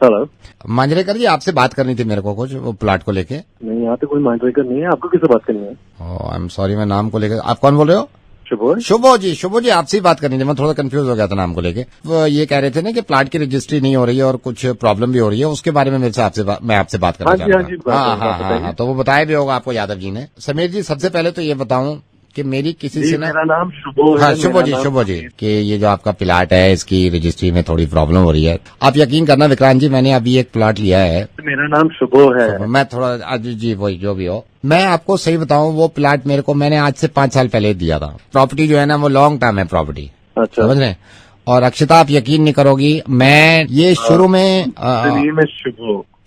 Hello Manjrekar जी, आपसे बात करनी थी मेरे को कुछ वो प्लाट को लेके। नहीं, यहाँ पे कोई मांजरेकर नहीं है। आपको किससे बात करनी है? आई एम सॉरी, मैं नाम को लेकर। आप कौन बोल रहे हो? शुभो जी, आपसे ही बात करनी थी। मैं थोड़ा कंफ्यूज हो गया था नाम को लेके। वो ये कह रहे थे ना कि प्लाट की रजिस्ट्री नहीं हो रही है और कुछ प्रॉब्लम भी हो रही है, उसके बारे में मैं आपसे बात करना चाहता हूँ। हाँ, तो वो बताया भी होगा आपको यादव जी ने। समीर जी, सबसे पहले तो ये बताऊं कि मेरी किसी से ना, मेरा नाम शुभो है। हाँ शुभो जी कि ये जो आपका प्लाट है इसकी रजिस्ट्री में थोड़ी प्रॉब्लम हो रही है। आप यकीन करना विक्रांत जी, मैंने अभी एक प्लाट लिया है। मेरा नाम शुभो है। मैं थोड़ा जी वही जो भी हो, मैं आपको सही बताऊं, वो प्लाट मेरे को मैंने आज से 5 साल पहले दिया था। प्रॉपर्टी जो है ना वो लॉन्ग टर्म है प्रॉपर्टी। अच्छा, समझ रहे हैं? और अक्षता, आप यकीन नहीं करोगी, मैं ये शुरू में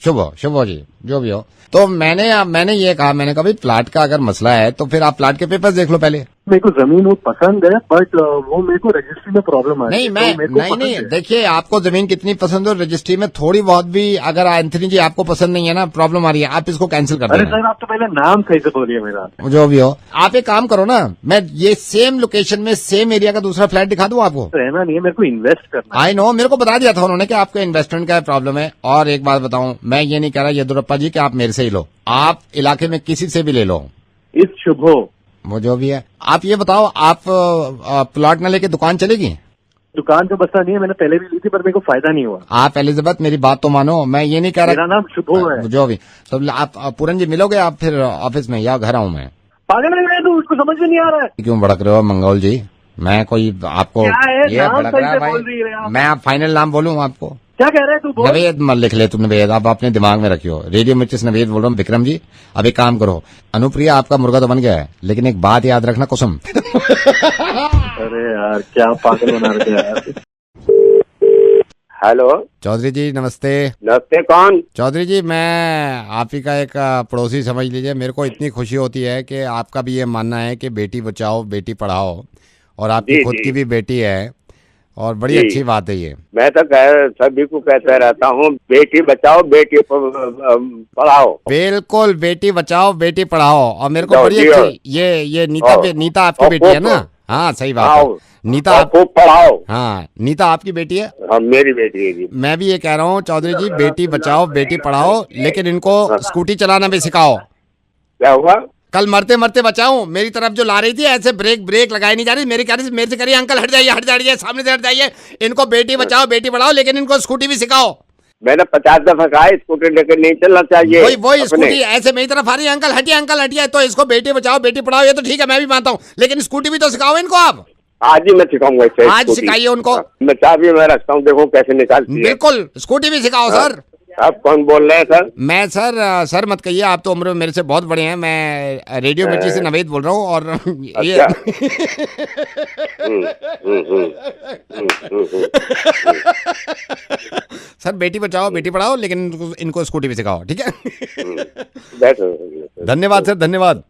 शुभो जी जो भी हो, तो मैंने ये कहा, मैंने कहा भाई प्लाट का अगर मसला है तो फिर आप प्लाट के पेपर्स देख लो पहले। मेरे को जमीन वो पसंद है, बट वो मेरे को रजिस्ट्री में प्रॉब्लम आ रही है। नहीं, देखिए आपको जमीन कितनी पसंद हो, रजिस्ट्री में थोड़ी बहुत भी अगर एंथनी जी आपको पसंद नहीं है ना, प्रॉब्लम आ रही है, आप इसको कैंसिल कर देना। अरे सर, आप तो पहले नाम सही से बोलिए मेरा। जो भी हो, आप एक काम करो ना, मैं ये सेम लोकेशन में सेम एरिया का दूसरा फ्लैट दिखा दूं आपको। रहना नहीं है, मेरे को इन्वेस्ट करना। आई नो, मेरे को बता दिया था उन्होंने कि आपके इन्वेस्टमेंट का प्रॉब्लम है। और एक बात बताऊं, मैं ये नहीं कह रहा येदुरप्पा जी कि आप मेरे से ही लो, आप इलाके में किसी से भी ले लो। इस शुभो वो जो भी है, आप ये बताओ, आप प्लॉट न लेके दुकान चलेगी? दुकान तो बसा नहीं है, मैंने पहले भी ली थी पर मेरे को फायदा नहीं हुआ। आप एलिजाबेथ मेरी बात तो मानो, मैं ये नहीं कह रहा। मेरा नाम शुभो है। जो भी, तो आप पूरन जी मिलोगे आप फिर ऑफिस में या घर आऊं मैं? पागल है तू, उसको समझ में नहीं आ रहा है। क्यों भड़क रहे हो मंगोल जी? मैं कोई आपको ये भड़क रहा है भाई? मैं आप फाइनल नाम बोलूं आपको? क्या कह रहे हैं तू? बोल। नवेद मत लिख ले तू, नवेद आप अपने दिमाग में रखियो। रेडियो मिर्चिस नवेद बोल रहा हूँ। विक्रम जी, अब एक काम करो, अनुप्रिया आपका मुर्गा तो बन गया है, लेकिन एक बात याद रखना कसम। अरे यार, क्या पागल बना रहे यार। हेलो चौधरी जी, नमस्ते। नमस्ते, कौन? चौधरी जी, मैं आप ही का एक पड़ोसी समझ लीजिए। मेरे को इतनी खुशी होती है कि आपका भी ये मानना है कि बेटी बचाओ बेटी पढ़ाओ, और आपकी खुद की भी बेटी है, और बड़ी अच्छी बात है ये। मैं तो सभी को कहता रहता हूँ, बेटी बचाओ बेटी पढ़ाओ। बिल्कुल, बेटी बचाओ बेटी पढ़ाओ। और मेरे को बड़ी अच्छी ये नीता आपकी बेटी है ना? हाँ सही बात है, नीता आप पढ़ाओ। हाँ, नीता आपकी बेटी है? हाँ, मेरी बेटी है जी। मैं भी ये कह रहा हूँ चौधरी जी, बेटी बचाओ बेटी पढ़ाओ, लेकिन इनको स्कूटी चलाना भी सिखाओ। क्या हुआ? कल मरते मरते बचाऊं, मेरी तरफ जो ला रही थी ऐसे ब्रेक लगाई नहीं जा रही, मेरे से कह रही अंकल हट जाइए सामने से हट जाइए, इनको बेटी बचाओ बेटी पढ़ाओ, लेकिन इनको स्कूटी भी सिखाओ। मैंने 50 दफा कहा स्कूटी लेकर नहीं चलना चाहिए। वही स्कूटी ऐसे मेरी तरफ आ रही है, अंकल हटिए, तो इसको बेटी बचाओ बेटी पढ़ाओ, ये तो ठीक है मैं भी मानता हूँ, लेकिन स्कूटी भी तो सिखाओ इनको आप। आज ही मैं सिखाऊंगा, आज सिखाइए उनको। मैं चाबी में रखता हूँ, देखो कैसे निकालती है। बिल्कुल, स्कूटी भी सिखाओ सर। आप कौन बोल रहे हैं सर? मैं सर मत कहिए, आप तो उम्र में मेरे से बहुत बड़े हैं। मैं रेडियो मिर्ची से नवेद बोल रहा हूँ। और ये सर, बेटी बचाओ बेटी पढ़ाओ, लेकिन इनको स्कूटी भी सिखाओ, ठीक है? धन्यवाद सर, धन्यवाद।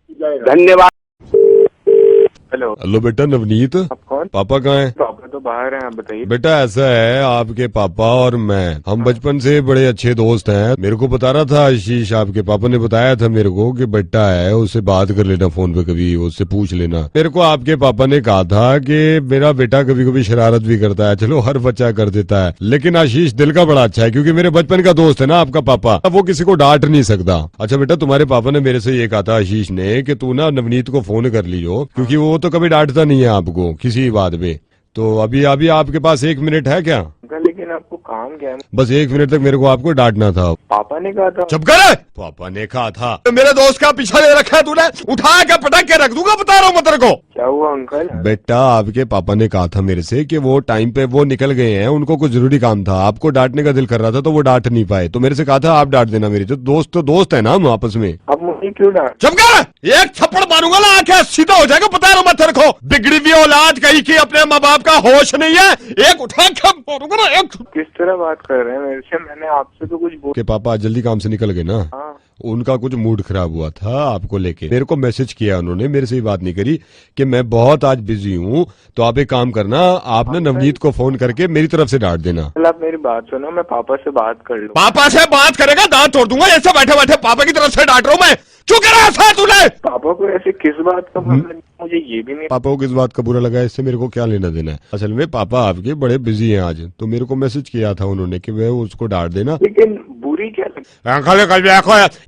हेलो बेटा नवनीत। आप कौन? पापा कहाँ हैं? पापा तो बाहर हैं, आप बताइए। बेटा ऐसा है, आपके पापा और मैं हम बचपन से बड़े अच्छे दोस्त हैं। मेरे को बता रहा था आशीष, आपके पापा ने बताया था मेरे को कि बेटा है, उससे बात कर लेना फोन पे, कभी उससे पूछ लेना। मेरे को आपके पापा ने कहा था कि मेरा बेटा कभी कभी शरारत भी करता है, चलो हर बच्चा कर देता है, लेकिन आशीष दिल का बड़ा अच्छा है, क्योंकि मेरे बचपन का दोस्त है ना आपका पापा, वो किसी को डांट नहीं सकता। अच्छा बेटा, तुम्हारे पापा ने मेरे से ये कहा था आशीष ने कि तू ना नवनीत को फोन कर लीजिए, क्योंकि वो तो कभी डांटता नहीं है आपको किसी बात पे। तो अभी आपके पास 1 मिनट है क्या? लेकिन आपको काम क्या है? बस 1 मिनट तक मेरे को आपको डांटना था। पापा ने कहा था। चुप कर। पापा ने कहा था? तो मेरे दोस्त का पीछा ले रखा है तूने, उठा के पटक के रख दूंगा, बता रहा हूँ मैं तेरे को। क्या हुआ अंकल? बेटा, आपके पापा ने कहा था मेरे से कि वो टाइम पे वो निकल गए हैं, उनको कुछ जरूरी काम था, आपको डांटने का दिल कर रहा था तो वो डांट नहीं पाए, तो मेरे से कहा था आप डांट देना। मेरी तो दोस्त है ना हम आपस में। अब मुझे क्यों डांट? चुप कर, एक थप्पड़ मारूंगा ना आंखें सीधा हो जाएगा, बता रहा हूँ मैं तेरे को। बिगड़ी हुई औलाद कहीं की, अपने माँ बाप का होश नहीं है, एक उठा के मारूंगा ना एक। किस तरह बात कर रहे हैं मेरे से? मैंने आपसे तो कुछ के पापा जल्दी काम से निकल गए ना। हाँ। उनका कुछ मूड खराब हुआ था आपको लेके, मेरे को मैसेज किया उन्होंने, मेरे से ही बात नहीं करी कि मैं बहुत आज बिजी हूँ, तो आप एक काम करना, आप ना नवनीत को फोन करके मेरी तरफ से डांट देना। आप मेरी बात सुनो, मैं पापा से बात कर लूँ। पापा से बात करेगा दांत तोड़ दूंगा, ऐसे बैठे बैठे पापा की तरफ से डांट रहा हूँ मैं। क्यों कर रहा है तूने? पापा को ऐसे किस बात का मतलब? मुझे ये भी नहीं। पापा को किस बात का बुरा लगा है, इससे मेरे को क्या लेना देना है। असल में पापा आपके बड़े बिजी हैं आज, तो मेरे को मैसेज किया था उन्होंने कि वह उसको डांट देना। लेकिन बुरी क्या लगी?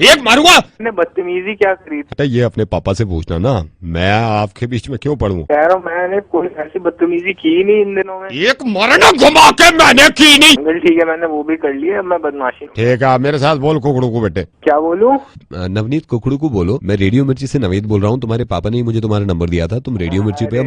एक मारूंगा। मैंने बदतमीजी क्या करी थी? बेटा ये अपने पापा से पूछना ना, मैं आपके बीच में क्यों पढ़ूं। कह रहा हूँ मैंने कोई ऐसी बदतमीजी की नहीं इन दिनों में। एक मरना घुमा के मैंने की नहीं। अंकल ठीक है, मैंने वो भी कर लिया, अब मैं बदमाशी। ठीक है, आप मेरे साथ बोल कुकड़ू को बेटे। क्या बोलूं? नवनीत कुकड़ू को बोलो, मैं रेडियो मिर्ची से नवनीत बोल रहा हूँ, तुम्हारे पापा ने मुझे तुम्हारा नंबर दिया था, तुम रेडियो मिर्ची पे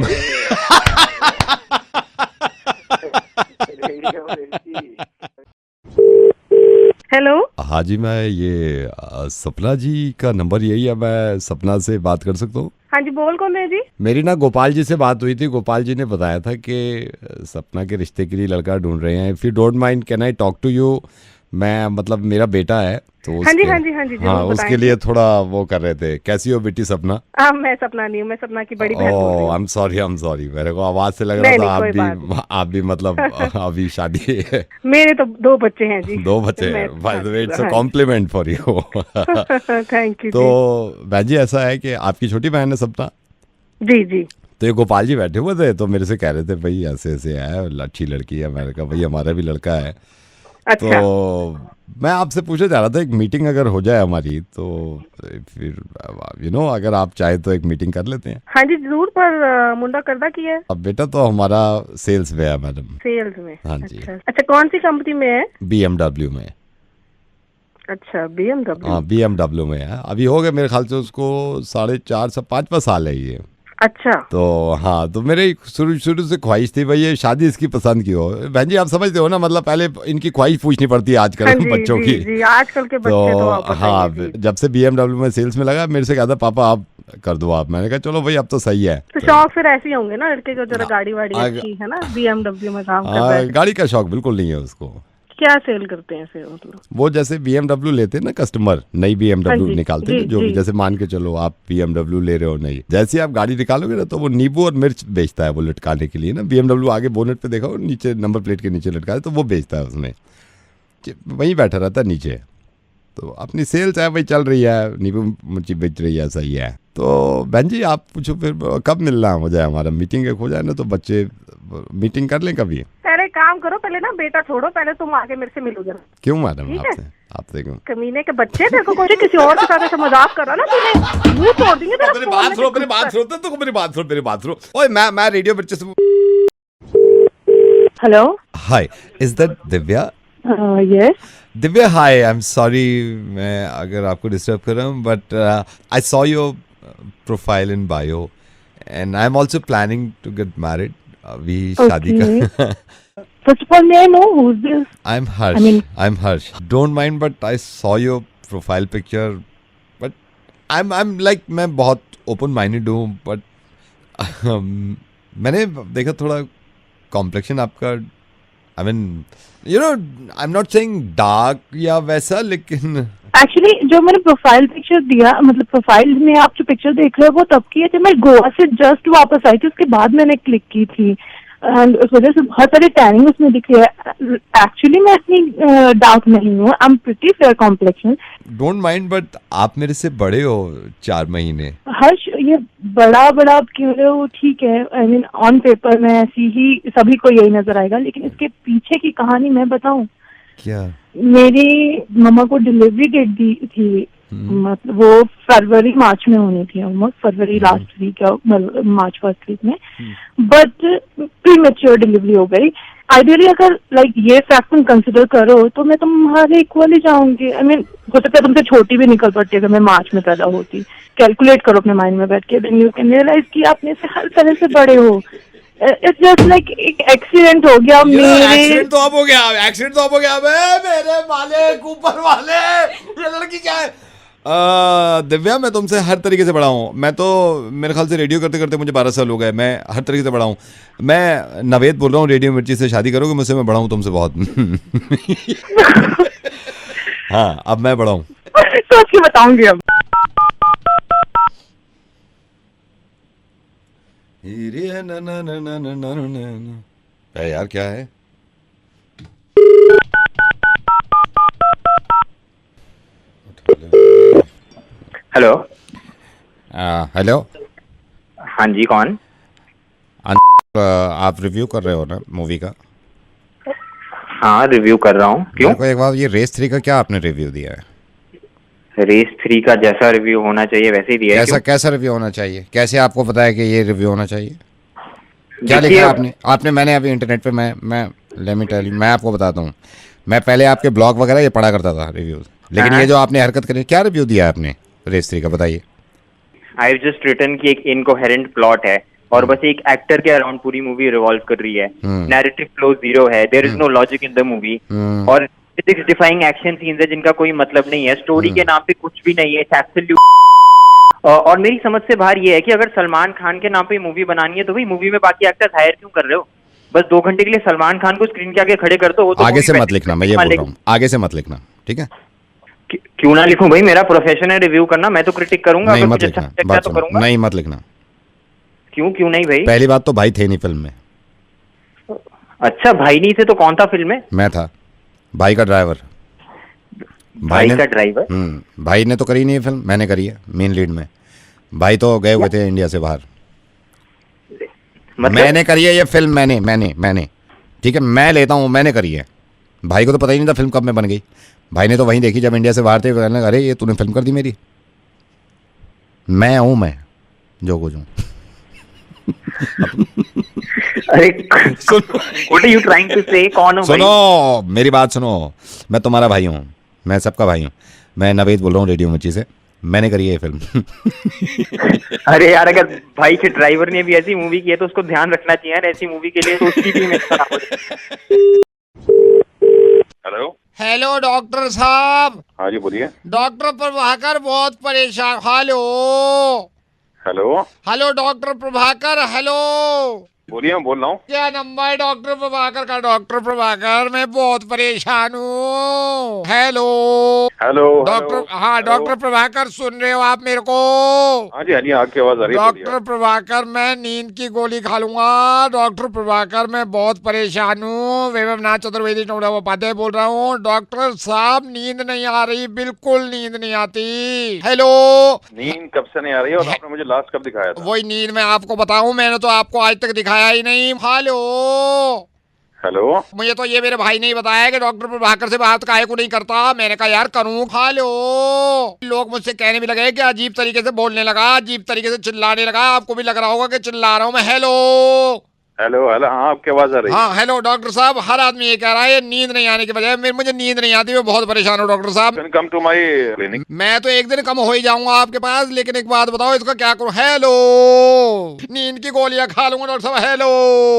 हेलो। हाँ जी, मैं ये सपना जी का नंबर यही है, मैं सपना से बात कर सकता हूँ? हाँ जी, बोल कौन है जी? मेरी ना गोपाल जी से बात हुई थी, गोपाल जी ने बताया था कि सपना के रिश्ते के लिए लड़का ढूंढ रहे हैं। If you don't mind can I talk to you. मैं मतलब मेरा बेटा है तो हाँ जी हाँ जी हाँ जी, हाँ, उसके लिए थोड़ा वो कर रहे थे। कैसी हो बेटी सपना? मैं सपना नहीं हूँ, मैं सपना की बड़ी बहन बोल रही हूँ। आई एम सॉरी, मेरे को आवाज से लग रहा था आप भी मतलब अभी शादी है। मेरे तो 2 बच्चे हैं जी। 2 बच्चे हैं, by the way it's a compliment for you. Thank you. तो बहन जी ऐसा है कि आपकी छोटी बहन है सपना? जी जी। तो ये गोपाल जी बैठे हुए थे तो मेरे से कह रहे थे भाई ऐसे ऐसे है, अच्छी लड़की है। मैंने कहा भाई हमारा भी लड़का है। अच्छा। तो मैं आपसे पूछना चाह रहा था, एक मीटिंग अगर हो जाए हमारी तो फिर अगर आप चाहे तो एक मीटिंग कर लेते हैं। हाँ जी जरूर, पर मुंडा करदा की है? अब बेटा तो हमारा सेल्स में है मैडम। सेल्स में? हाँ जी। अच्छा कौन सी कंपनी में है? BMW में। अच्छा BMW। हाँ BMW में है। अभी हो गए मेरे ख्याल से उसको 4.5 से 5 साल है ये। अच्छा। तो हाँ, तो मेरे शुरू से ख्वाहिश थी भाई ये शादी इसकी पसंद की हो। बहन जी आप समझते हो ना, मतलब पहले इनकी ख्वाहिश पूछनी पड़ती है आजकल बच्चों की। जी, आजकल के बच्चे तो हाँ, जब से BMW में सेल्स में लगा मेरे से कहा था पापा आप कर दो आप। मैंने कहा चलो भाई अब तो सही है। तो शौक फिर ऐसे ही होंगे ना लड़के को, जरा गाड़ी वाड़ी अच्छी है ना, BMW में काम करता है। गाड़ी का शौक बिल्कुल नहीं है उसको। क्या सेल करते हैं फिर मतलब? वो जैसे BMW लेते हैं ना कस्टमर, नई BMW निकालते हैं, जो भी जैसे मान के चलो आप BMW ले रहे हो नई, जैसे आप गाड़ी निकालोगे ना तो वो नींबू और मिर्च बेचता है वो लटकाने के लिए ना। BMW आगे बोनेट पे देखा, नीचे नंबर प्लेट के नीचे लटका है तो वो बेचता है, उसने वहीं बैठा रहता है नीचे। तो अपनी सेल्स है भाई चल रही है, नींबू मिर्ची बेच रही है, सही है। तो बहन जी आप पूछो फिर कब मिलना हो जाए, हमारा मीटिंग एक हो जाए ना तो बच्चे मीटिंग कर लें कभी। पहले काम करो, पहले ना बेटा छोड़ो, पहले तुम आके मेरे से मिलो जरा। क्यों मैडम? आपसे क्यों? कमीने के बच्चे, तेरे को कोई किसी और के साथ ऐसा मजाक कर रहा ना तूने, मुंह तोड़ देंगे तेरा। मेरी बात सुनो। ओए मैं रेडियो मिर्ची से। Hello. Hi, is that Divya? Yes Divya hi, I am sorry मैं अगर आपको डिस्टर्ब कर रहा हूँ, but I saw your profile in bio and I am also planning to get married. अभी शादी का। First of all, may I know who's this? I'm Harsh. I'm Harsh. Don't mind, but I saw your profile picture. But I'm like मैं बहुत open minded हूँ, but मैंने देखा थोड़ा complexion आपका, I mean, I'm not saying dark या वैसा, लेकिन एक्चुअली जो मैंने प्रोफाइल पिक्चर दिया, मतलब प्रोफाइल में आप जो पिक्चर देख रहे हो वो तब की है जब मैं गोवा से जस्ट वापस आई थी, उसके बाद मैंने क्लिक की थी एंड उस वजह से बहुत सारी टैनिंग उसमें दिख रही है। एक्चुअली मैं इतनी डार्क नहीं हूँ, I am pretty fair complexion. Don't mind, but आप मेरे से बड़े हो 4 महीने। हर्ष ये बड़ा आप क्यों रहे हो? ठीक है, आई मीन ऑन पेपर में ऐसी ही सभी को यही नजर आएगा, लेकिन इसके पीछे की कहानी मैं बताऊं क्या? मेरी मम्मा को डिलीवरी डेट दी थी, मतलब वो फरवरी मार्च में होनी थी, ऑलमोस्ट फरवरी लास्ट वीक या मार्च फर्स्ट वीक में, बट प्री मैच्योर डिलीवरी हो गई। आइडियली अगर लाइक ये फैक्ट तुम कंसिडर करो तो मैं तुम्हारे इक्वल ही जाऊंगी। आई मीन हो सकता है तुमसे छोटी भी निकल पड़ती अगर मैं मार्च में पैदा होती। कैलकुलेट करो अपने माइंड में बैठ के, देन यू कैन रियलाइज कि आप मेरे से हर तरह से बड़े हो। इट्स जस्ट लाइक एक एक्सीडेंट हो गया एक्सीडेंट तो अब हो गया मेरे मालिक ऊपर वाले, ये लड़की क्या है? दिव्या मैं तुमसे हर तरीके से बड़ा हूँ। मैं तो मेरे ख्याल से रेडियो करते करते मुझे 12 साल हो गए, मैं हर तरीके से बड़ा हूँ। मैं नवेद बोल रहा हूँ, रेडियो मिर्ची से शादी करोगे मुझसे? मैं बड़ा हूँ तुमसे बहुत। हाँ अब मैं बड़ा हूँ। सोच के बताऊंगी अब। यार क्या है? हेलो। हेलो। हाँ जी, कौन? आप रिव्यू कर रहे हो ना मूवी का? हाँ, रिव्यू कर रहा हूँ। क्यों? मेरे को एक बार ये रेस 3 का क्या आपने रिव्यू दिया है? रेस 3 का जैसा रिव्यू होना चाहिए वैसे ही दिया है। कैसा रिव्यू होना चाहिए? कैसे आपको पता है कि ये रिव्यू होना चाहिए? क्या लिखा है आपने? मैंने अभी इंटरनेट पे मैं लेट मी टेल यू, मैं आपको बताता हूँ। मैं पहले आपके ब्लॉग वगैरह ये पढ़ा करता था रिव्यूज, लेकिन ये जो आपने हरकत करी, क्या रिव्यू दिया है आपने रेस 3 का, बताइए। आई हैव जस्ट रिटन कि एक इनकोहेरेंट प्लॉट है और बस एक एक्टर के अराउंड पूरी मूवी रिवॉल्व कर रही है। नैरेटिव फ्लो जीरो है, there is no logic in the movie, और फिजिक्स डिफाइंग एक्शन सीन्स है जिनका कोई मतलब नहीं है। स्टोरी के नाम पे कुछ भी नहीं है, इट्स एब्सोल्यूट। और मेरी समझ से बाहर ये है कि अगर सलमान खान के नाम पे मूवी बनानी है तो भाई मूवी में बाकी एक्टर्स हायर क्यों कर रहे हो? बस 2 घंटे के लिए सलमान खान को स्क्रीन के आगे खड़े कर दो। तो आगे से मत लिखना, मैं ये बोल रहा हूँ, आगे से मत लिखना, ठीक है? क्यों ना लिखूं भाई, मेरा प्रोफेशन है रिव्यू करना, मैं तो क्रिटिक करूंगा। नहीं मत लिखना, बात सुनो, नहीं मत लिखना। क्यों नहीं भाई? पहली बात तो भाई थे नहीं फिल्म में। अच्छा, भाई नहीं थे तो कौन था फिल्म में? मैं था, भाई का ड्राइवर। भाई का ड्राइवर? भाई ने तो करी नहीं है फिल्म, मैंने करी है मेन लीड में। भाई तो गए हुए थे इंडिया से बाहर। मतलब? मैंने करी है ये फिल्म, मैंने ठीक है, मैं लेता हूँ, मैंने करी है। भाई को तो पता ही नहीं था फिल्म कब में बन गई। भाई ने तो वहीं देखी जब इंडिया से बाहर थे। अरे ये तूने फिल्म कर दी मेरी। मैं हूँ, मैं जो कुछ हूँ। अरे what are you trying to say? कौन हो? सुनो मेरी बात सुनो, मैं तुम्हारा भाई हूँ, मैं सबका भाई हूँ। मैं नवेद बोल रहा हूँ रेडियो मिर्ची से, मैंने करी है ये फिल्म। अरे यार, अगर भाई के ड्राइवर ने भी ऐसी मूवी की है तो उसको ध्यान रखना चाहिए यार, ऐसी मूवी के लिए तो उसकी भी हेलो डॉक्टर साहब। हाँ जी बोलिए। डॉक्टर प्रभाकर बहुत परेशान। हेलो डॉक्टर प्रभाकर, हेलो बोलिए, मैं बोल रहा हूँ। क्या नंबर है डॉक्टर प्रभाकर का? डॉक्टर प्रभाकर मैं बहुत परेशान हूँ। Hello doctor. हाँ डॉक्टर प्रभाकर, सुन रहे हो आप मेरे को? हाँ जी आपकी आवाज आ रही है। डॉक्टर प्रभाकर मैं नींद की गोली खा लूंगा। डॉक्टर प्रभाकर मैं बहुत परेशान हूँ। वैभवनाथ चतुर्वेदी उपाध्याय बोल रहा हूँ। डॉक्टर साहब नींद नहीं आ रही, बिल्कुल नींद नहीं आती। हेलो। नींद कब से नहीं आ रही है और आपने मुझे लास्ट कब दिखाया था? वही नींद मैं आपको बताऊं, मैंने तो आपको आज तक दिखाया ही नहीं। हेलो मुझे तो ये मेरे भाई ने ही बताया कि डॉक्टर प्रभाकर से बात काहे को नहीं करता। मैंने कहा यार करूं। हेलो। लोग मुझसे कहने भी लगे कि अजीब तरीके से बोलने लगा, अजीब तरीके से चिल्लाने लगा। आपको भी लग रहा होगा कि चिल्ला रहा हूं मैं। हेलो। हाँ आपकी आवाज आ रही है। हाँ हेलो डॉक्टर साहब, हर आदमी ये कह रहा है नींद नहीं आने की वजह मुझे नींद नहीं आती, मैं बहुत परेशान हूँ डॉक्टर साहब। Come to my clinic. मैं तो एक दिन कम हो ही जाऊंगा आपके पास, लेकिन एक बात बताओ इसका क्या करूँ? हेलो। नींद की गोलियां खा लूंगा डॉक्टर साहब। हेलो।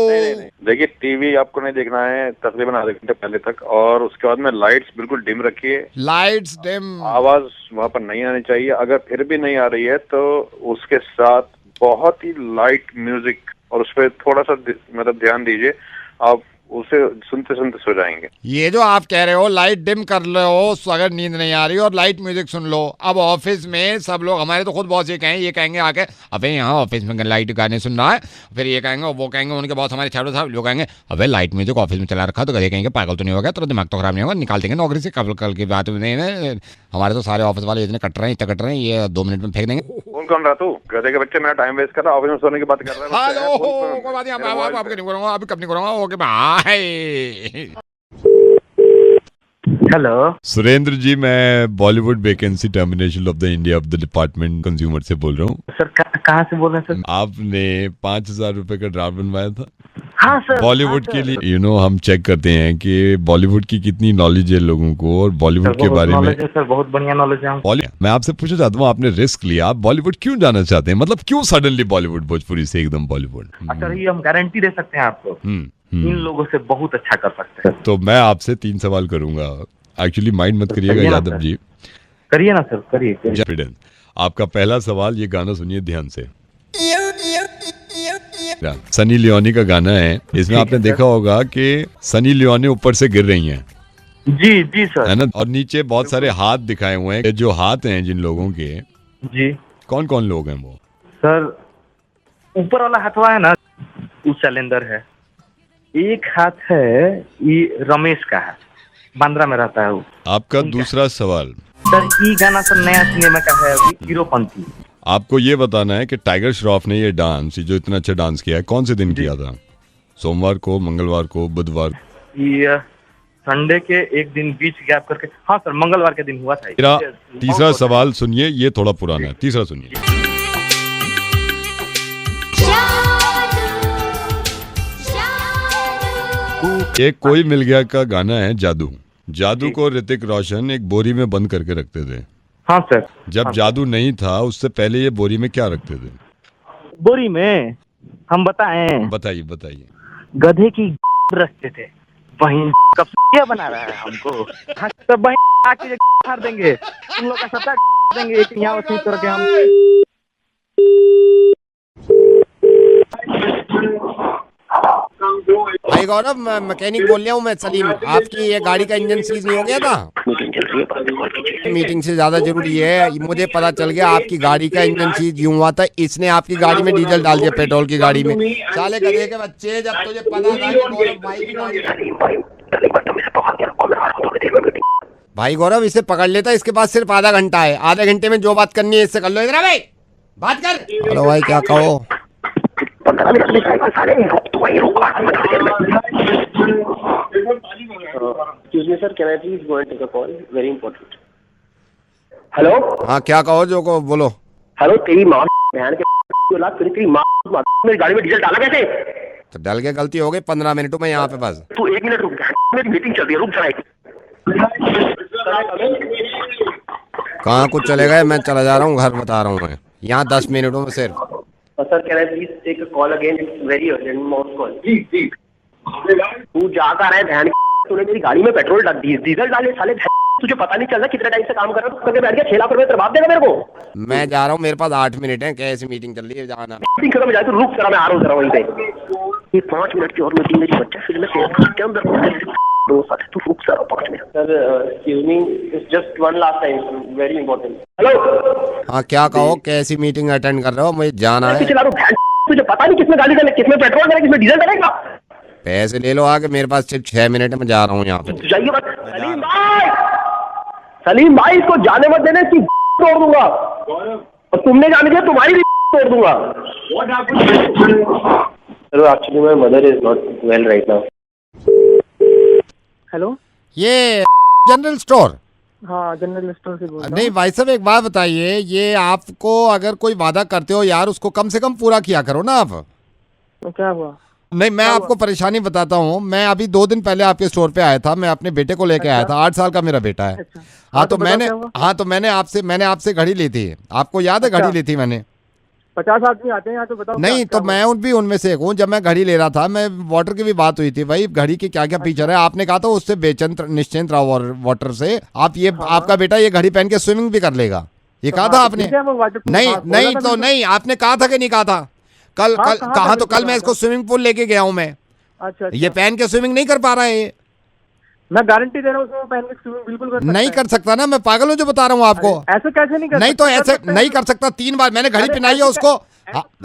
नहीं। देखिए टीवी आपको नहीं देखना है तकरीबन आधे घंटे पहले तक, और उसके बाद में लाइट्स बिल्कुल डिम रखिए। Lights dim. आवाज वहाँ पर नहीं आनी चाहिए। अगर फिर भी नहीं आ रही है तो उसके साथ बहुत ही लाइट म्यूजिक और उस पर थोड़ा सा मतलब ध्यान दीजिए, आप उसे सुनते सुनते सो जाएंगे। ये जो आप कह रहे हो लाइट डिम कर लो अगर नींद नहीं आ रही और लाइट म्यूजिक सुन लो। अब ऑफिस में सब लोग, हमारे तो खुद बॉस ये कहेंगे आके, अबे यहाँ ऑफिस में लाइट गाने सुन रहा है। फिर ये कहेंगे वो कहेंगे, उनके बॉस हमारे छात्रों साहब लोग कहेंगे अबे लाइट म्यूजिक ऑफिस में चला रखा, तो कहे कहेंगे पागल तो नहीं होगा, तो दिमाग तो खराब नहीं होगा, निकाल देंगे नौकरी से। कल की बात नहीं। हमारे तो सारे ऑफिस वाले इतने कट रहे हैं, ये 2 मिनट में फेंक देंगे। कौन रहा तू? गधे के बच्चे, मेरा टाइम वेस्ट कर रहा, ऑफिस में सोने की बात कर रहा है। हेलो कोई बात नहीं, आपके नहीं करूंगा, अभी कब नहीं करूंगा। Okay bye. Hello Surendra ji, मैं Bollywood vacancy termination of the India of the department consumer से बोल रहा हूँ। सर कहाँ से बोल रहे हैं सर? आपने 5,000 रुपए का ड्राफ्ट बनवाया था। हाँ सर। बॉलीवुड के लिए हम चेक करते हैं कि बॉलीवुड की कितनी नॉलेज है लोगों को, और बॉलीवुड के बारे में। सर बहुत बढ़िया नॉलेज है। मैं आपसे पूछना चाहता हूँ, आपने रिस्क लिया, आप बॉलीवुड क्यों जाना चाहते हैं? मतलब क्यों सडनली बॉलीवुड, भोजपुरी से एकदम बॉलीवुड? अच्छा ये हम गारंटी दे सकते हैं आपको, इन लोगों से बहुत अच्छा कर सकते हैं। तो मैं आपसे 3 सवाल करूंगा। एक्चुअली माइंड मत करिएगा यादव जी। करिए ना सर, करिए। आपका पहला सवाल, ये गाना सुनिए ध्यान से। सनी लियोनी का गाना है, इसमें आपने देखा होगा कि सनी लियोनी ऊपर से गिर रही हैं। जी सर, है ना, और नीचे बहुत सारे हाथ दिखाए हुए हैं। जो हाथ हैं जिन लोगों के, जी कौन कौन लोग हैं वो? सर ऊपर वाला हाथवा है ना, वो शैलेंद्र है। एक हाथ है ये रमेश का है, बांद्रा में रहता है वो। आपका दूसरा सवाल। सर ये गाना सर नया सिनेमा का है, हीरोपंती। आपको ये बताना है कि टाइगर श्रॉफ ने ये डांस, जो इतना अच्छा डांस किया है, कौन से दिन किया था? सोमवार को, मंगलवार को, बुधवार? ये संडे के एक दिन बीच गैप करके, हाँ सर, मंगलवार के दिन हुआ था। मेरा तीसरा सवाल सुनिए, ये थोड़ा पुराना है, तीसरा सुनिए। एक कोई मिल गया का गाना है जादू। जादू को ऋतिक रोशन एक बोरी में बंद करके रखते थे। हाँ सर। जब जादू नहीं था उससे पहले ये बोरी में क्या रखते थे? बोरी में हम बताएं? बताइए बताइए। गधे की रखते थे। वहीं कब क्या बना रहा है हमको? हाँ, सब वहीं आके फाड़ देंगे, तुम लोग का सबका देंगे एक यहाँ उसी तरह के हम। भाई गौरव, मैं मैकेनिक बोल रहा हूँ, मैं सलीम। आपकी ये गाड़ी का इंजन सीज नहीं हो गया था? मीटिंग से ज्यादा जरूरी है, मुझे पता चल गया आपकी गाड़ी का इंजन सीज यूं हुआ था, इसने आपकी गाड़ी में डीजल डाल दिया पेट्रोल की गाड़ी में। साले गधे के बच्चे, जब तुझे पता था कि गौरव भाई की गाड़ी। भाई गौरव, इसे पकड़ लेता, इसके पास सिर्फ आधा घंटा है, आधे घंटे में जो बात करनी है इससे कर लो। इधर भाई बात कर। हेलो भाई, क्या कहो? Sir, can I please go and take a call, very important. Hello. हाँ, क्या कहो, जो को बोलो। हेलो, तेरी माँ बहन के औलाद, तेरी माँ मेरी गाड़ी में डीजल डाला कैसे? तो डल के गलती हो गई, 15 मिनटों में यहाँ पे बस। तू 1 मिनट रुक, मेरी मीटिंग चल रही है, रुक जरा। कहाँ कुछ चले गए? मैं चला जा रहा हूँ घर, बता रहा हूँ मैं, यहाँ 10 मिनटों में सिर्फ। Sir, can I please take a call again, it's very urgent mouth call. तू जा कर रहा है बहन, तूने मेरी गाड़ी में पेट्रोल डीजल डाले, साले तुझे पता नहीं चल रहा कितने टाइम से काम कर रहा हूँ, बैठ गया 6 लाख रुपए बर्बाद देगा मेरे को। मैं जा रहा हूँ, मेरे पास 8 मिनट है, कैसी मीटिंग चल रही है, जाना। मीटिंग खत्म हो जाए तो रुक जरा, मैं आ रहा हूँ जरा वहीं पे। ये 5 मिनट की और मीटिंग मेरी बच्चा, फिर मैं के अंदर तू रुक जरा 5 minute. Sir excuse me, it's just one last time, very important. Hello. हाँ, क्या कहो, कैसी मीटिंग अटेंड कर रहे हो? मुझे जाना है। तुझे पता नहीं किसमें गाड़ी डाले, किसमें पेट्रोल डाले, किसमें डीजल डालेगा। पैसे ले लो आगे, मेरे पास सिर्फ 6 मिनट है, मैं जा रहा हूँ यहाँ पे। जाइए मत। सलीम भाई, इसको जाने मत देना, इसकी तोड़ दूंगा, और तुमने जाने दिया तुम्हारी भी तोड़ दूंगा। Hello, actually my mother is not well right now. Hello, ये जनरल स्टोर? हाँ, जनरल स्टोर से बोल रहा हूँ। नहीं भाई साहब, एक बात बताइए, ये आपको अगर कोई वादा करते हो यार, उसको कम से कम पूरा किया करो ना आप। तो क्या हुआ? नहीं, मैं आपको परेशानी बताता हूँ। मैं अभी 2 दिन पहले आपके स्टोर पे आया था, मैं अपने बेटे को लेके आया था, 8 साल का मेरा बेटा है। हाँ, तो मैंने आपसे घड़ी ली थी, आपको याद है? घड़ी ली थी मैंने। 50 आदमी आते हैं यहाँ, तो बताओ। नहीं, तो मैं उनमें से एक हूँ। जब मैं घड़ी ले रहा था, मैं वाटर की भी बात हुई थी, भाई घड़ी के क्या क्या फीचर है, आपने कहा था उससे निश्चिंत रहो वाटर से। आपका बेटा ये घड़ी पहन के स्विमिंग भी कर लेगा, ये कहा था आपने? नहीं, तो नहीं, आपने कहा था कि नहीं कहा था? कल कहा तो कल मैं इसको स्विमिंग पूल लेके गया हूँ मैं। अच्छा। ये पहन के स्विमिंग नहीं कर पा रहा है ये। मैं गारंटी दे रहा हूँ, उसमें पहन के स्विमिंग बिल्कुल कर सकता नहीं कर सकता ना, मैं पागल हूँ जो बता रहा हूँ आपको। ऐसे कैसे नहीं कर? नहीं तो ऐसे नहीं कर सकता। 3 बार मैंने घड़ी पहनाई है उसको।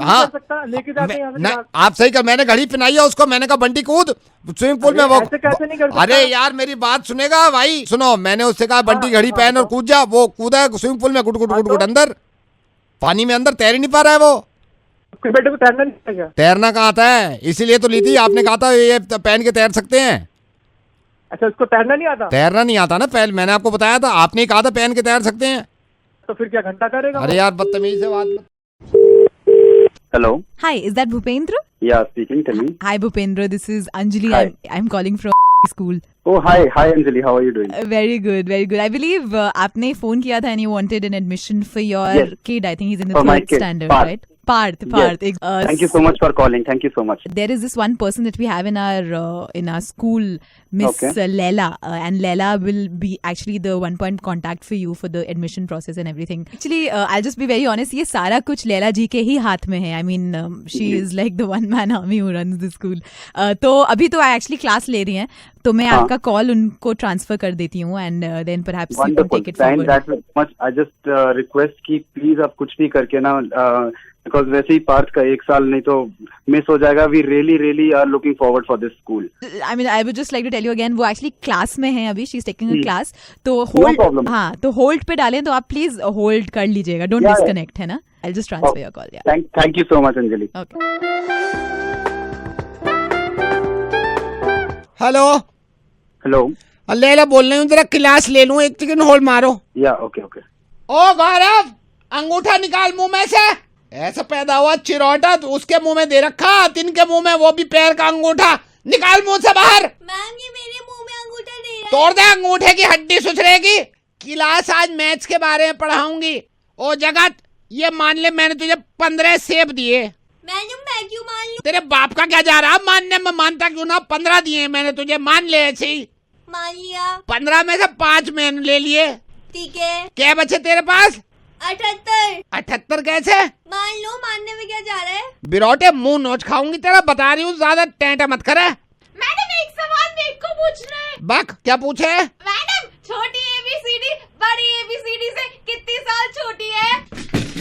हाँ, लेके जाते हैं आप सही कर, मैंने घड़ी पहनाई है उसको, मैंने कहा बंटी कूद स्विमिंग पूल में। वो कैसे नहीं कर? अरे यार, मेरी बात सुनेगा भाई, सुनो, मैंने उससे कहा बंटी घड़ी पहन और कूद जा, वो कूदा स्विमिंग पूल में, गुट गुट गुट गुट अंदर पानी में, अंदर तैर ही नहीं पा रहा है वो। बेटे को तैरना नहीं आता? तैरना कहाँ आता है, इसीलिए तो ली थी। आपने कहा था ये पहन के तैर सकते हैं। अच्छा, उसको तैरना नहीं आता? तैरना नहीं आता ना, पहले मैंने आपको बताया था, आपने कहा था पहन के तैर सकते हैं। तो फिर क्या घंटा करेगा? अरे यार, बदतमीजी से बात। Hello. Hi, is that Bhupendra? Yeah, speaking. Tell me. Hi, Bhupendra. This is Anjali. Hi. I'm calling from school. Oh, hi, Anjali. How are you doing? Very good, very good. I believe आपने phone किया था and you wanted an admission for your kid. I think he's in the 3rd standard, right? Parth. Yes. Thank you so much for calling. Thank you so much. There is this one person that we have in our school, Miss Leila, and Leila will be actually the one point contact for you for the admission process and everything. Actually, I'll just be very honest. ये सारा कुछ लैला जी के ही हाथ में है. I mean, she is like the one man army who runs the school. तो अभी तो actually class ले रही हैं, तो मैं आपका कॉल उनको ट्रांसफर कर देती हूँ and then perhaps you can take it forward. That much. I just request कि please आप कुछ भी करके ना, because वैसे ही पार्थ का 1 साल नहीं तो मिस हो जाएगा. We really are looking forward for this school. I mean, I would just like to tell you again, वो actually क्लास में है अभी, she's taking a class, तो होल्ड, हाँ, तो होल्ड पे डालें, तो आप प्लीज होल्ड कर लीजिएगा, डोंट डिस्कनेक्ट, है ना? I'll just transfer your call. Yeah. Thank you so much, Anjali. Okay. Hello hello. Laila बोल रही हूँ, जरा क्लास ले लूँ, एक सेकंड होल्ड मारो। या ओके। ओ गौरव, अंगूठा निकाल मुंह में से। ऐसा पैदा हुआ चिरौटा, तो उसके मुंह में दे रखा, तिनके मुंह में वो भी पैर का अंगूठा। निकाल मुंह से बाहर। मैम ये मेरे मुंह में अंगूठा दे रहा है। तोड़ दे अंगूठे की हड्डी सुसरेगी। क्लास आज मैथ्स के बारे में पढ़ाऊंगी। ओ जगत, ये मान ले मैंने तुझे 15 सेब दिए। मैडम मैं क्यों मान लूं? तेरे बाप का क्या जा रहा, मानने में मानता क्यों ना। 15 दिए मैंने तुझे, मान ले ऐसे ही। मान लिया। 15 में से 5 मैंने ले लिए। ठीक है। क्या बचे तेरे पास? 78। 78 कैसे? मान लो, मानने में क्या जा रहा है? बिरोटे मुंह नोच खाऊंगी तेरा, बता रही हूँ, ज्यादा टेंटा मत करे। मैडम एक सवाल मेरे को पूछना है। बक, क्या पूछे? मैडम छोटी ABCD बड़ी ABCD से कितनी साल छोटी है?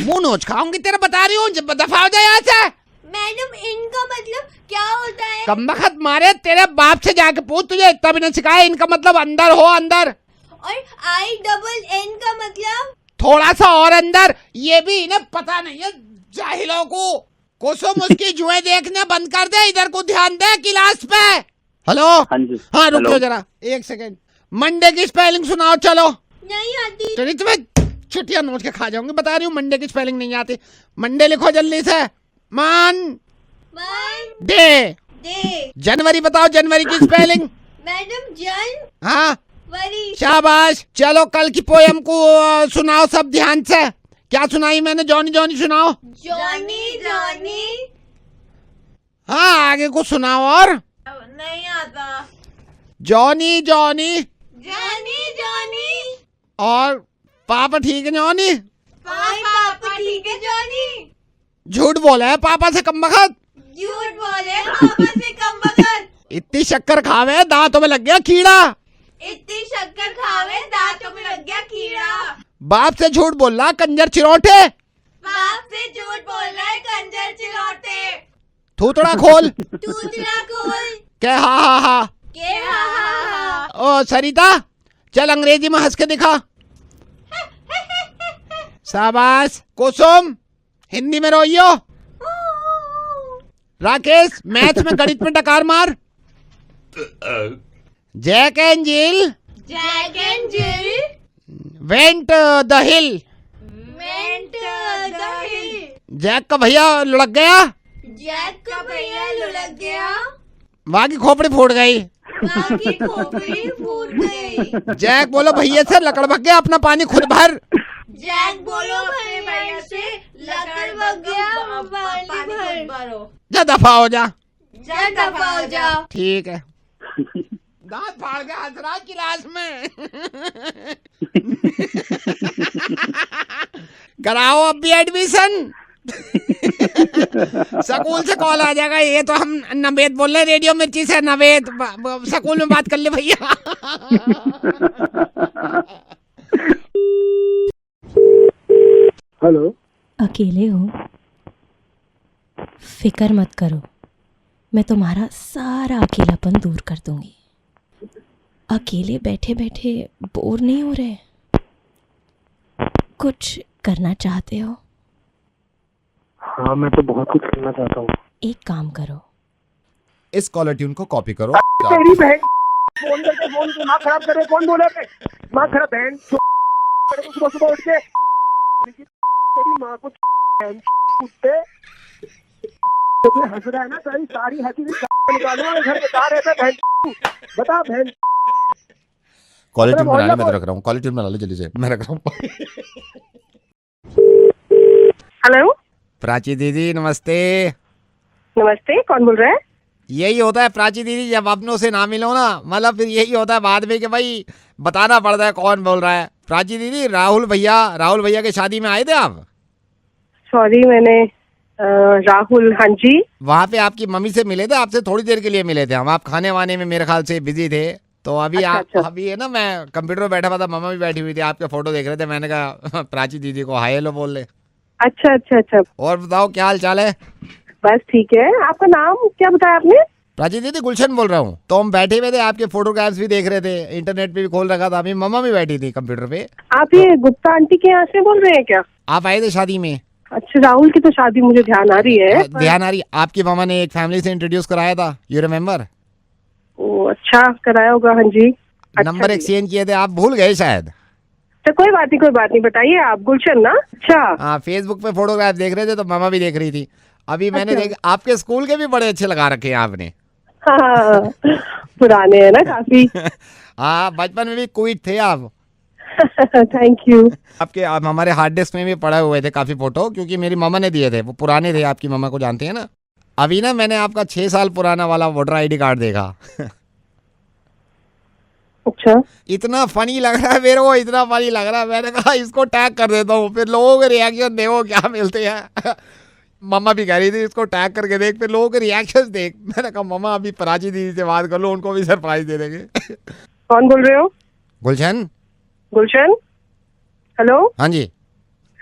मुंह नोच खाऊंगी तेरा, बता रही हूँ, दफा हो जाए यहाँ से। मैडम इनका मतलब क्या होता है? कम्बख्त मारे, तेरे बाप से जाके पूछ, तुझे इतना भी नहीं सिखाया। इनका मतलब अंदर हो, अंदर। और INN का मतलब? थोड़ा सा और अंदर। ये भी इन्हें पता नहीं है जाहिलों को। कुसुम उसकी जुएं देखने बंद कर दे, इधर को ध्यान दे क्लास पे। हेलो। हाँ जी। हाँ रुक जाओ जरा, एक सेकंड। मंडे की स्पेलिंग सुनाओ। चलो। नहीं आती। चलिए तुम्हें छुट्टियां नोच के खा जाऊंगी, बता रही हूँ, मंडे की स्पेलिंग नहीं आती। मंडे लिखो जल्दी से। डे। जनवरी बताओ, जनवरी की स्पेलिंग। मैडम हाँ वरी। शाबाश। चलो कल की पोयम को सुनाओ सब ध्यान से। क्या सुनाई मैंने? जॉनी जॉनी सुनाओ। जॉनी। हाँ आगे को सुनाओ। और नहीं आता। Johnny Johnny. और पापा ठीक है जॉनी? पापा ठीक है जॉनी। झूठ बोला है पापा से कमबख्त। झूठ बोले पापा से कमबख्त। इतनी शक्कर खावे दांतों में लग गया कीड़ा। इतनी शक्कर खावे दांतों में लग गया कीड़ा। बाप से झूठ बोल रहा कंजर चिरोटे। बाप से झूठ बोल रहा है कंजर चिरोटे। थूथड़ा खोल। थूथड़ा खोल। के हा। के हा। ओ सरिता, चल अंग्रेजी में हंस के दिखा। शाबाश। कुसुम, हिंदी में रोइयो। राकेश, मैथ्स में गणित में टकार मार। Jack and Jill went the hill. Jack का भैया लुढ़क गया। वहाँ की खोपड़ी फूट गई। जैक बोलो भैया से लकड़ भग गया, अपना पानी खुद भर। जैक बोलो मेरे भैया से लकड़ भग गया, पानी भरो। जा दफा हो जा। ठीक है। दांत फाड़ के हंस रहा क्लास में। कराओ अब भी एडमिशन। स्कूल से कॉल आ जाएगा। ये तो हम नवेद बोल रहे रेडियो मिर्ची से। नवेद, स्कूल में बात कर ले भैया। हेलो। अकेले हो? फिक्र मत करो, मैं तुम्हारा सारा अकेलापन दूर कर दूंगी। अकेले बैठे बैठे बोर नहीं हो रहे? कुछ करना चाहते हो? हाँ मैं तो बहुत कुछ करना चाहता हूँ। एक काम करो, इस कॉलर ट्यून को कॉपी करो। तेरी बहन फोन करके फोन दिमाग खराब करे। कौन बोला? दिमाग खराब बहन। सुबह सुबह उठ के तेरी माँ को कुत्ते हंस रहा है ना, सारी हंसी निकालो। घर बता रहे थे बहन। बता बहन। कॉलर ट्यून बना ले, मैं तो रख रहा हूँ। कॉलर ट्यून बना ले जल्दी से, मैं रख रहा हूँ। हेलो। प्राची दीदी नमस्ते। नमस्ते, कौन बोल रहा है? यही होता है प्राची दीदी, जब अपनों से ना मिलो ना, मतलब फिर यही होता है बाद में कि भाई बताना पड़ता है कौन बोल रहा है। प्राची दीदी, राहुल भैया के शादी में आए थे आप? सॉरी, मैंने राहुल। हाँ जी। वहाँ पे आपकी मम्मी से मिले थे, आपसे थोड़ी देर के लिए मिले थे हम। आप खाने वाने में मेरे ख्याल से बिजी थे, तो अभी अच्छा। अभी है ना, मैं कंप्यूटर पे बैठा हुआ था, मम्मा भी बैठी हुई थी, आपके फोटो देख रहे थे। मैंने कहा प्राची दीदी को हाय हेलो बोल ले। अच्छा। और बताओ क्या हाल चाल है? बस ठीक है। आपका नाम क्या बताया आपने? प्राची दीदी, गुलशन बोल रहा हूँ। तो हम बैठे हुए थे, आपके फोटोग्राफ्स भी देख रहे थे, इंटरनेट पे भी खोल रखा था। अभी मम्मा भी बैठी थी कंप्यूटर पे। आप ये गुप्ता आंटी के यहाँ से बोल रहे हैं क्या? आप आए थे शादी में? अच्छा, राहुल की तो शादी मुझे ध्यान आ रही है। ध्यान आ रही। आपकी मामा ने एक फैमिली से इंट्रोड्यूस कराया था, यू रिमेम्बर? ओ अच्छा, कराया होगा। हाँ जी। नंबर एक्सचेंज किए थे, आप भूल गए शायद। तो कोई बात नहीं, बताइए आप। गुलशन ना? अच्छा। हाँ, फेसबुक पे फोटोग्राफ देख रहे थे तो मामा भी देख रही थी। अभी मैंने अच्छा। देख, आपके स्कूल के भी बड़े अच्छे लगा रखे हैं आपने। हाँ, पुराने हैं ना काफी। हाँ, बचपन में भी क्विट थे आप। Thank you. आपके आप हमारे हार्ड डिस्क में भी पड़े हुए थे काफी फोटो, क्योंकि मेरी मामा ने दिए थे, वो पुराने थे। आपकी मामा को जानते हैं ना? अभी ना मैंने आपका 6 साल पुराना वाला वोटर आईडी कार्ड देखा। अच्छा, इतना फनी लग रहा है मेरे को, इतना फनी लग रहा है। मैंने कहा इसको टैग कर देता हूँ, फिर लोगों के रिएक्शन देखो क्या मिलते हैं। मम्मा भी कह रही थी इसको टैग करके देख, फिर लोगों के रिएक्शन देख। मैंने कहा मम्मा अभी प्राची दीदी से बात कर लो, उनको भी सरप्राइज दे देंगे। कौन बोल रहे हो? गुलशन। गुलशन, हेलो। हाँ जी।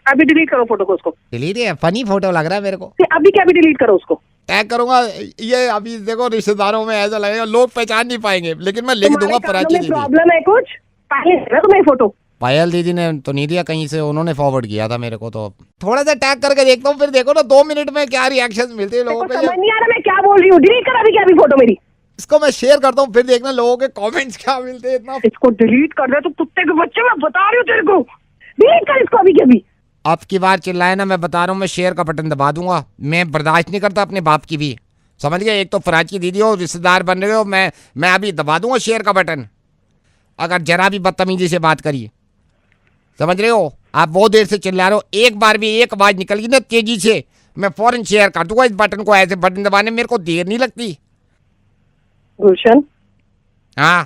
अभी डिलीट करो फोटो को, उसको डिलीट है? फनी फोटो लग रहा है मेरे को। अभी क्या, अभी डिलीट करो उसको। टैग करूंगा ये। अभी देखो रिश्तेदारों में ऐसा लगेगा, लोग पहचान नहीं पाएंगे, लेकिन मैं लिख दूंगा प्राची दीदी। प्रॉब्लम है कुछ? तुम्हें फोटो पायल दीदी ने तो नहीं दिया कहीं से, उन्होंने फॉरवर्ड किया था मेरे को। तो थोड़ा सा टैग करके देखता हूँ, फिर देखो ना 2 मिनट में क्या रिएक्शन मिलते हैं लोगों के। समझ नहीं आ रहा मैं क्या बोल रही हूँ। डिलीट कर अभी क्या, अभी फोटो मेरी। इसको मैं शेयर करता हूँ, फिर देखना लोगों के कमेंट्स क्या मिलते हैं। इतना इसको डिलीट कर दे तो कुत्ते के बच्चे, मैं बता रही हूँ तेरे को। डिलीट कर इसको अभी के अभी। अब की बार चिल्लाए ना, मैं बता रहा हूँ, मैं शेयर का बटन दबा दूंगा। मैं बर्दाश्त नहीं करता अपने बाप की भी, समझ गए? एक तो प्राची दीदी हो, रिश्तेदार बन रहे हो, मैं अभी दबा दूंगा शेयर का बटन अगर जरा भी बदतमीजी से बात करिए, समझ रहे हो? आप बहुत देर से चिल्ला रहे हो, एक बार भी एक आवाज निकल गई ना तेजी से, मैं फौरन शेयर कर दूंगा इस बटन को। ऐसे बटन दबाने में मेरे को देर नहीं लगती। गुलशन, हाँ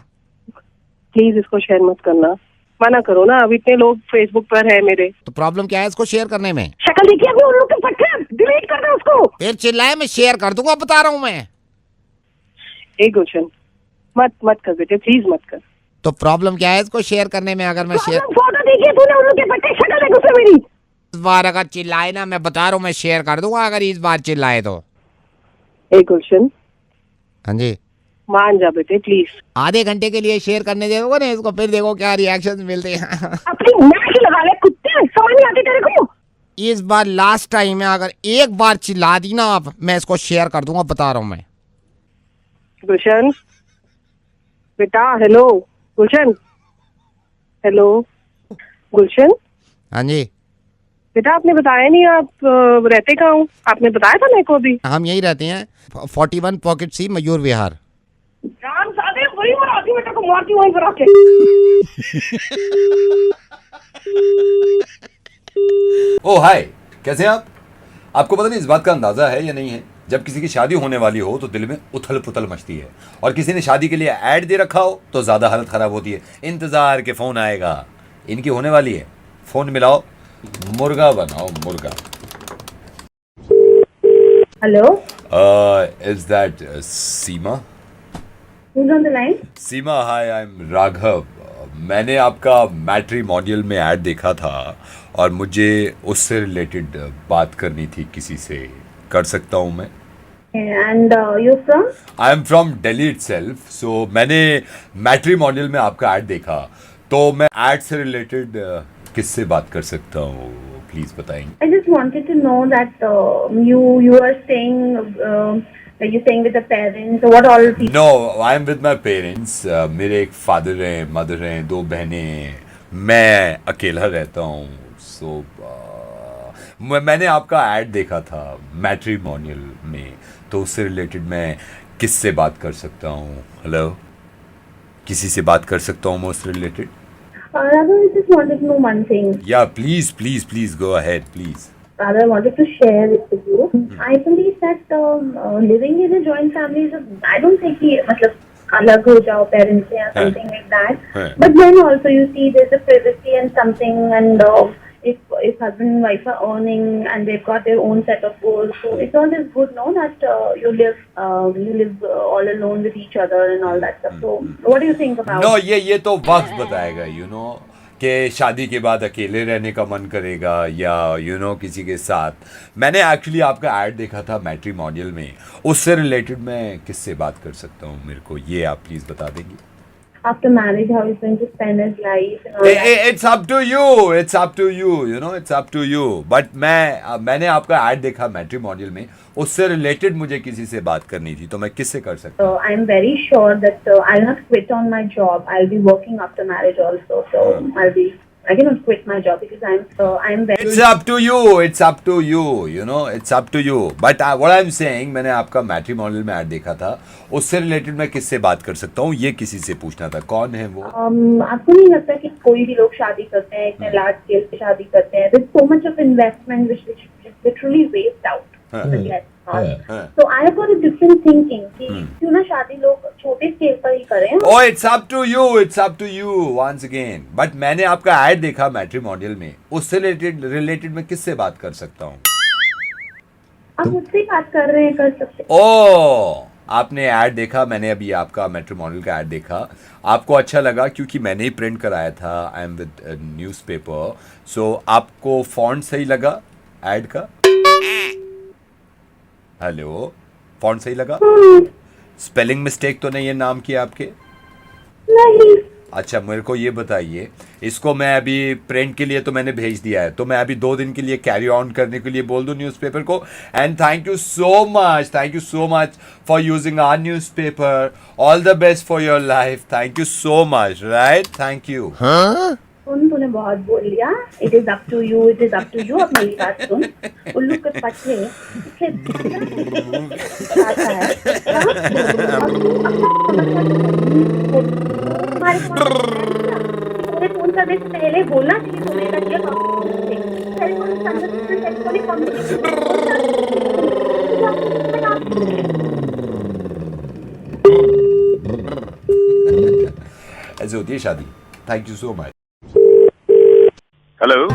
प्लीज इसको शेयर मत करना, मना करो ना। अब इतने लोग फेसबुक पर है मेरे। तो प्रॉब्लम क्या है इसको शेयर करने में? शक्ल देखिए अपनी, उन लोग के पट्टे। डिलीट कर दो उसको। फिर चिल्लाए, मैं शेयर कर दूंगा, बता रहा हूँ मैं। ए गुलशन, मत कर बेटे, प्लीज मत कर। तो प्रॉब्लम क्या है इसको शेयर करने में? अगर मैं शेयर, फोटो देखिए तूने, उन लोग के पट्टे। शक्ल देख उससे मेरी। इस बार अगर चिल्लाए ना, मैं बता रहा हूँ मैं शेयर कर दूंगा अगर इस बार चिल्लाए तो। ए गुलशन, हाँ जी, मान जा बेटे प्लीज। आधे घंटे के लिए शेयर करने देगा ना इसको, फिर देखो क्या रिएक्शन मिलते हैं। अपनी नाक लगा ले कुत्ते, समझ नहीं आती तेरे को। इस बार लास्ट टाइम है, अगर एक बार चिल्ला दी ना आप, मैं इसको शेयर कर दूंगा, बता रहा हूँ मैं। गुलशन बेटा, हेलो गुलशन, हेलो गुलशन। हाँ जी बेटा, आपने बताया नहीं आप रहते कहाँ हो? आपने बताया था मेरे को अभी। हम यही रहते हैं, 41 पॉकेट सी, मयूर विहार। जान सादे वही मराठी बेटा को मारती वहीं पर आके। ओ हाय, कैसे हैं आप? आपको पता नहीं इस बात का अंदाजा है या नहीं है, जब किसी की शादी होने वाली हो तो दिल में उथल पुथल मचती है, और किसी ने शादी के लिए ऐड दे रखा हो तो ज्यादा हालत खराब होती है। इंतजार के फोन आएगा, इनकी होने वाली है, फोन मिलाओ, मुर्गा बनाओ मुर्गा। Hello, is that Seema? who's on the line? Seema, hi, I M Raghav. मैंने आपका मैट्रिमोनियल में ऐड देखा था और मुझे उससे रिलेटेड बात करनी थी किसी से, कर सकता हूँ मैं? And you from? I am from Delhi itself. So मैंने मैट्रिमोनियल में आपका ऐड देखा, तो मैं ऐड से रिलेटेड किससे बात कर सकता हूँ, प्लीज बताएंगे? I just wanted to know that you are staying like you're staying with the parents. So what all people? No, I am with my parents. मेरे एक फादर हैं, मदर हैं, 2 बहनें हैं, मैं अकेला रहता हूँ। सो मैंने आपका ऐड देखा था मैट्रिमोनियल में, तो उससे रिलेटेड मैं किससे बात कर सकता हूँ? हेलो, किसी से बात कर सकता हूँ मैं उससे related? Rather, I just wanted to know one thing. या please go ahead please. Rather, I wanted to share it with you. I believe that living in a joint family is I don't think कि मतलब अलग हो जाओ parents से या something like that. But then also you see there's a privacy and something, and if husband and wife are earning and they've got their own set of goals, so it's always good, no, that you live all alone with each other and all that stuff. So what do you think about? No, ये तो वक्त बताएगा, you know, कि शादी के बाद अकेले रहने का मन करेगा या किसी के साथ। मैंने एक्चुअली आपका ऐड देखा था मैट्रिमोनियल में, उससे रिलेटेड मैं किससे बात कर सकता हूँ, मेरे को ये आप प्लीज बता देंगे? after marriage how he's going to spend his life and all that. It's up to you. It's up to you. You know, it's up to you. But मैंने आपका ऐड देखा मैट्रिमोनियल में, उससे रिलेटेड मुझे किसी से बात करनी थी, तो मैं किससे कर सकता हूँ? I'm very sure that I'll not quit on my job. I'll be working after marriage also. So I cannot quit my job because I'm very. It's up to you. It's up to you. You know, it's up to you. But what I'm saying, मैंने आपका matrimonial में add देखा था, उससे related मैं किससे बात कर सकता हूँ, ये किसी से पूछना था. कौन है वो? आपको नहीं लगता कि कोई भी लोग शादी करते हैं, इतने लार्ज स्केल पे शादी करते हैं, there's so much of investment which is literally waste out. So I have got a different thinking कि क्यों ना शादी लोग छोटे स्केल पर ही करें. Oh, it's up to you. It's up to you once again. But मैंने आपका ऐड देखा मैट्रिमोनियल में, उससे रिलेटेड मैं किससे बात कर सकता हूँ? आप मुझसे बात कर रहे हैं, कर सकते. ओह, आपने ऐड देखा, मैंने अभी आपका मैट्रिमोनियल का ऐड देखा, आपको अच्छा लगा क्योंकि मैंने ही प्रिंट कराया था. I am with newspaper. So आपको फॉन्ट सही लगा ऐड का? हेलो, फॉन्ट सही लगा? स्पेलिंग मिस्टेक तो नहीं है नाम की आपके? नहीं. अच्छा, मेरे को ये बताइए, इसको मैं अभी प्रिंट के लिए तो मैंने भेज दिया है, तो मैं अभी 2 दिन के लिए कैरी ऑन करने के लिए बोल दूं न्यूज़पेपर को. And thank you so much for using our newspaper. All the best for your life. Thank you so much. Right, thank you. तूने बहुत बोल लिया. It is up to you, it is up to you. अब मेरी बात सुन. उल्लू के पट्टे आता है. फोन करने से पहले बोलना चाहिए तुम्हें ऐसे होती है शादी. Thank you so much. Hello,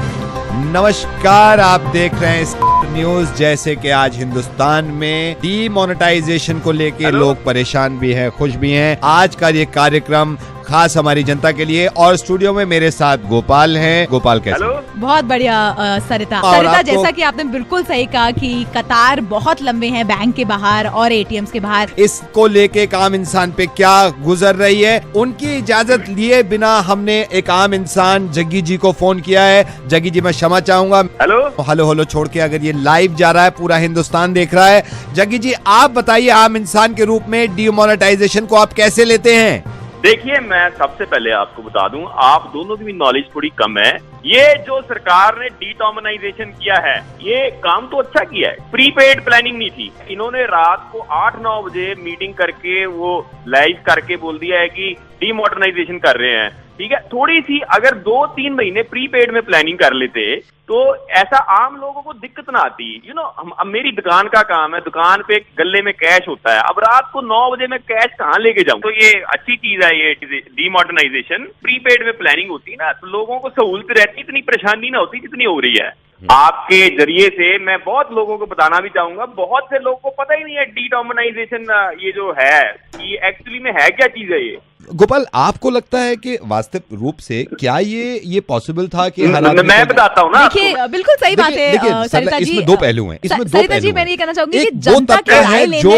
नमस्कार, आप देख रहे हैं न्यूज. जैसे कि आज हिंदुस्तान में डीमोनेटाइजेशन को लेके लोग परेशान भी हैं, खुश भी हैं. आज का ये कार्यक्रम खास हमारी जनता के लिए, और स्टूडियो में मेरे साथ गोपाल हैं. गोपाल कैसे? बहुत बढ़िया सरिता. जैसा कि आपने बिल्कुल सही कहा कि कतार बहुत लंबे हैं बैंक के बाहर और एटीएम्स के बाहर. इसको लेके एक आम इंसान पे क्या गुजर रही है, उनकी इजाजत लिए बिना हमने एक आम इंसान जग्गी जी को फोन किया है. जग्गी जी, मैं क्षमा चाहूंगा. हेलो छोड़ के अगर ये लाइव जा रहा है, पूरा हिंदुस्तान देख रहा है. जग्गी जी, आप बताइए, आम इंसान के रूप में डीमोनेटाइजेशन को आप कैसे लेते हैं? देखिए, मैं सबसे पहले आपको बता दूं, आप दोनों की भी नॉलेज थोड़ी कम है. ये जो सरकार ने डीटॉमनाइजेशन किया है, ये काम तो अच्छा किया है. प्रीपेड प्लानिंग नहीं थी. इन्होंने रात को 8-9 बजे मीटिंग करके वो लाइव करके बोल दिया है कि डीमोडर्नाइजेशन कर रहे हैं. ठीक है, थोड़ी सी अगर 2-3 महीने प्रीपेड में प्लानिंग कर लेते तो ऐसा आम लोगों को दिक्कत ना आती. यू नो, अब मेरी दुकान का काम है, दुकान पे गले में कैश होता है. अब रात को 9 बजे मैं कैश कहाँ लेके जाऊं? तो ये अच्छी चीज है, ये डीमोडर्नाइजेशन. प्रीपेड में प्लानिंग होती है ना, तो लोगों को सहूलत रहती, इतनी परेशानी ना होती जितनी हो रही है. आपके जरिए से मैं बहुत लोगों को बताना भी चाहूंगा. बहुत से लोगों को पता ही नहीं है डीटॉमनाइजेशन ये जो है, ये एक्चुअली में है क्या चीज है. ये गोपाल, आपको लगता है कि वास्तविक रूप से क्या ये पॉसिबल था कि मैं बताता हूँ ना. देखिए, बिल्कुल सही बात है सरिता जी. इसमें 2 पहलू हैं. इसमें 2 सरिता जी, मैं ये कहना चाहूंगी कि वो जनता की राय लेने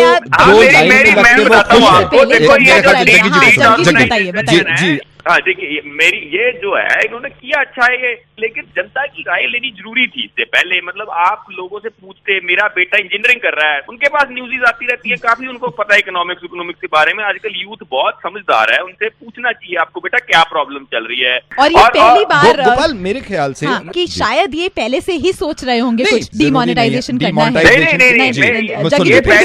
बताइए. हाँ, देखिए, मेरी ये जो है, इन्होंने किया अच्छा है ये, लेकिन जनता की राय लेनी जरूरी थी इससे पहले. मतलब आप लोगों से पूछते, मेरा बेटा इंजीनियरिंग कर रहा है, उनके पास न्यूज़ आती रहती है, काफी उनको पता है इकोनॉमिक्स के बारे में. आजकल यूथ बहुत समझदार है, उनसे पूछना चाहिए आपको बेटा क्या प्रॉब्लम चल रही है. और ये पहली बार गोपाल, मेरे ख्याल से कि शायद ये पहले से ही सोच रहे होंगे कुछ डीमोनेटाइजेशन करना है. नहीं,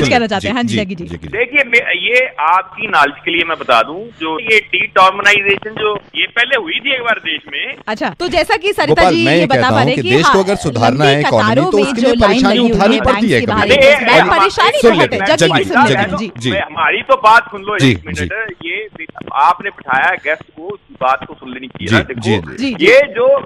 कहना चाहते हैं. हाँ जी, जग्गी जी. देखिए, ये आपकी नॉलेज के लिए मैं बता दूं, जो ये डीटॉमनाइजेशन जो ये पहले हुई थी एक बार देश में. अच्छा, तो जैसा कि सरिता जी ये बता पा रहे हैं कि देश को अगर सुधारना है इकोनॉमी, तो उसके लिए परेशानी उठानी पड़ती है. हमारी तो बात सुन लो 1 मिनट. ये आपने बिठाया गेस्ट को, बात को सुन लेनी चाहिए. देखो,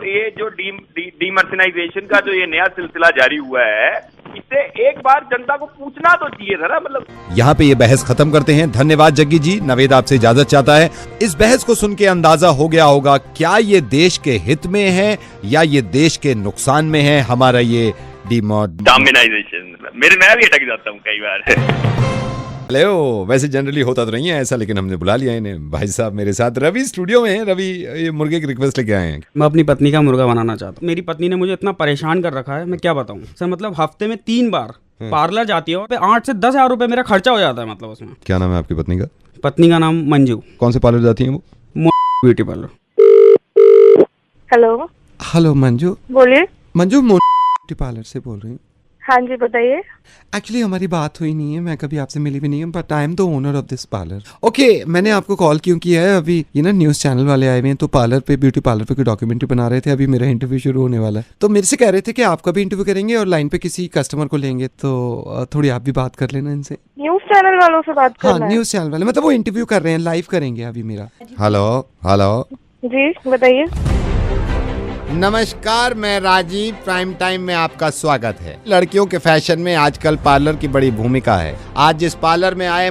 ये जो डीमर्सनाइजेशन का जो ये नया सिलसिला जारी हुआ है, इससे एक बार जनता को पूछना तो चाहिए था ना. मतलब यहाँ पे ये बहस खत्म करते हैं. धन्यवाद जग्गी जी. नवेद आपसे इजाजत चाहता है. इस बहस को सुन के अंदाजा हो गया होगा क्या ये देश के हित में है या ये देश के नुकसान में है, हमारा ये डीमोनेटाइजेशन. मैं भी अटक जाता हूँ कई बार. हेलो, वैसे जनरली होता तो नहीं है ऐसा, लेकिन हमने बुला लिया इन्हें। भाई साहब मेरे साथ रवि स्टूडियो में है। रवि, ये मुर्गे की रिक्वेस्ट लेके आए हैं। मैं अपनी पत्नी का मुर्गा बनाना चाहता हूँ। मेरी पत्नी ने मुझे इतना परेशान कर रखा है, मैं क्या बताऊँ सर। मतलब हफ्ते में 3 बार पार्लर जाती है, 8 से 10 हजार रुपए मेरा खर्चा हो जाता है। मतलब उसमें। क्या नाम है आपकी पत्नी का? पत्नी का नाम मंजू। कौन से पार्लर जाती है वो? Beauty parlour. Hello hello Manju. बोलिए। मंजू ब्यूटी पार्लर से बोल रही हूँ। हाँ जी बताइए। एक्चुअली हमारी बात हुई नहीं है, मैं कभी आपसे मिली भी नहीं हूँ, but I am the owner of this parlour. Okay, मैंने आपको कॉल क्यों किया है, अभी ये ना न्यूज़ चैनल वाले आए हुए हैं, तो पार्लर पे, ब्यूटी पार्लर पे कोई डॉक्यूमेंट्री बना रहे थे। अभी मेरा इंटरव्यू शुरू होने वाला है, तो मेरे से कह रहे थे कि आपका भी इंटरव्यू करेंगे और लाइन पे किसी कस्टमर को लेंगे, तो थोड़ी आप भी बात कर लेना इनसे। न्यूज़ चैनल वालों से बात करना है? हाँ, न्यूज़ चैनल वाले, मतलब वो इंटरव्यू कर रहे हैं, लाइव करेंगे अभी मेरा। हेलो हेलो जी बताइए। नमस्कार, मैं राजीव। प्राइम टाइम में आपका स्वागत है। लड़कियों के फैशन में आजकल पार्लर की बड़ी भूमिका है। आज जिस पार्लर में आए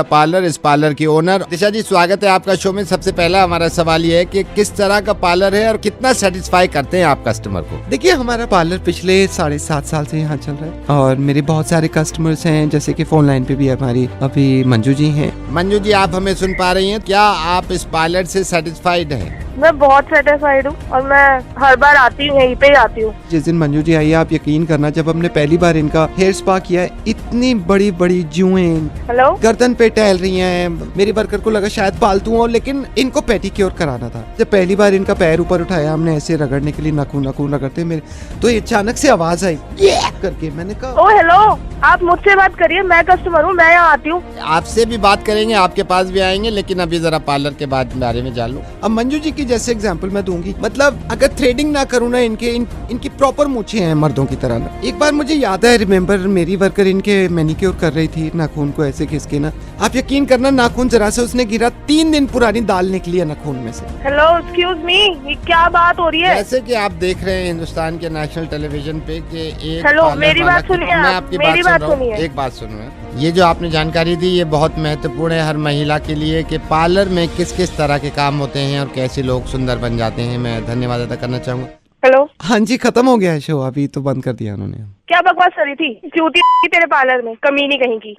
पार्लर, इस पार्लर की ओनर दिशा जी, स्वागत है आपका शो में। सबसे पहला हमारा सवाल ये है कि किस तरह का पार्लर है और कितना सेटिस्फाई करते हैं आप कस्टमर को? देखिए, हमारा पार्लर पिछले 7.5 साल से यहाँ चल रहा है और मेरे बहुत सारे कस्टमर्स हैं, जैसे कि फोन लाइन पे भी हमारी अभी मंजू जी हैं। मंजू जी, आप हमें सुन पा रही हैं? क्या आप इस पार्लर से सेटिस्फाइड हैं? मैं बहुत सेटिस्फाइड हूँ और मैं हर बार आती हूँ, यहीं पे ही आती हूँ। जिस दिन मंजू जी आई, आप यकीन करना, जब हमने पहली बार इनका हेयर स्पा किया है, इतनी बड़ी बड़ी जुएं हेलो गर्दन पे टहल रही हैं। मेरी वर्कर को लगा शायद पालतू हो, लेकिन इनको पेडिक्योर कराना था। जब पहली बार इनका पैर ऊपर उठाया हमने ऐसे रगड़ने के लिए, नाखून रगड़ते मेरे, तो अचानक से आवाज आई ये करके। मैंने कहा ओ हेलो, आप मुझसे बात करिए, मैं कस्टमर हूँ, मैं यहाँ आती हूँ। आपसे भी बात करेंगे, आपके पास भी आएंगे, लेकिन अभी जरा पार्लर के बारे में जान लो। अब मंजू जी की जैसे एग्जांपल मैं दूंगी, मतलब अगर थ्रेडिंग ना करूँ ना, इनकी प्रॉपर मूछें हैं मर्दों की तरह ना। एक बार मुझे याद है, रिमेम्बर, मेरी वर्कर इनके मैनिक्योर कर रही थी, नाखून को ऐसे खिसके ना, आप यकीन करना, नाखून जरा से उसने गिरा, 3 दिन पुरानी दाल निकली है नाखून में से। हेलो एक्सक्यूज मी, ये क्या बात हो रही है? जैसे कि आप देख रहे हैं हिंदुस्तान के नेशनल टेलीविजन पे कि एक हेलो, मेरी बात सुनिए, मैं आपकी मेरी बात सुनिए। एक बात सुनो, ये जो आपने जानकारी दी ये बहुत महत्वपूर्ण है हर महिला के लिए, कि पार्लर में किस किस तरह के काम होते हैं और कैसे लोग सुंदर बन जाते हैं। मैं धन्यवाद अदा करना चाहूँगा। हेलो। हाँ जी, खत्म हो गया है शो, अभी तो बंद कर दिया उन्होंने। क्या बकवास कर रही थी? चूती तेरे पार्लर में, कमीनी कहीं की।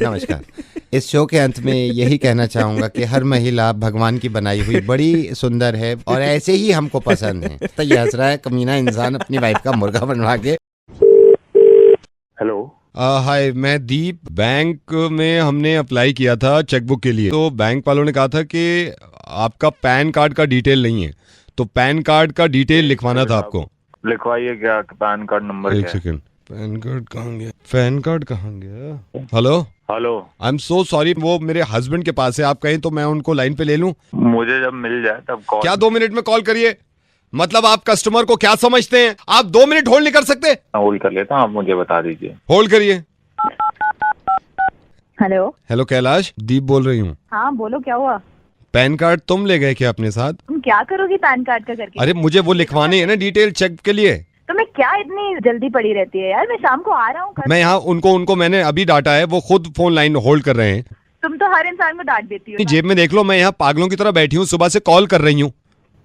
नमस्कार। इस शो के अंत में यही कहना चाहूंगा कि हर महिला भगवान की बनाई हुई बड़ी सुंदर है और ऐसे ही हमको पसंद है। तो ये हंस रहा है कमीना इंसान अपनी वाइफ का मुर्गा बनवा के। हेलो, हाय, मैं दीप। बैंक में हमने अप्लाई किया था चेकबुक के लिए, तो बैंक वालों ने कहा था कि आपका पैन कार्ड का डिटेल नहीं है, तो पैन कार्ड का डिटेल लिखवाना था आपको। लिखवाइए। क्या पैन कार्ड नंबर? एक सेकंड, पैन कार्ड कहाँ गया? पैन कार्ड कहाँ गया? Hello hello, I am so sorry, वो मेरे हस्बैंड के पास है, आप कहें तो मैं उनको लाइन पे ले लूं? मुझे जब मिल जाए तब कॉल। क्या 2 मिनट में कॉल करिए? मतलब आप कस्टमर को क्या समझते हैं? आप 2 मिनट होल्ड नहीं कर सकते? होल्ड कर लेता हूँ, आप मुझे बता दीजिए। होल्ड करिए। हेलो। हेलो कैलाश, दीप बोल रही हूँ। हाँ बोलो, क्या हुआ? पैन कार्ड तुम ले गए क्या अपने साथ? तुम क्या करोगी पैन कार्ड का करके? अरे मुझे वो लिखवाने है ना, डिटेल चेक के लिए। तुम्हें क्या इतनी जल्दी पड़ी रहती है यार? मैं शाम को आ रहा हूँ। मैं यहाँ उनको मैंने अभी डांटा है, वो खुद फोन लाइन होल्ड कर रहे हैं। तुम तो हर इंसान को डांट देती हो। जेब में देख लो, मैं यहाँ पागलों की तरह बैठी हूँ, सुबह से कॉल कर रही हूँ।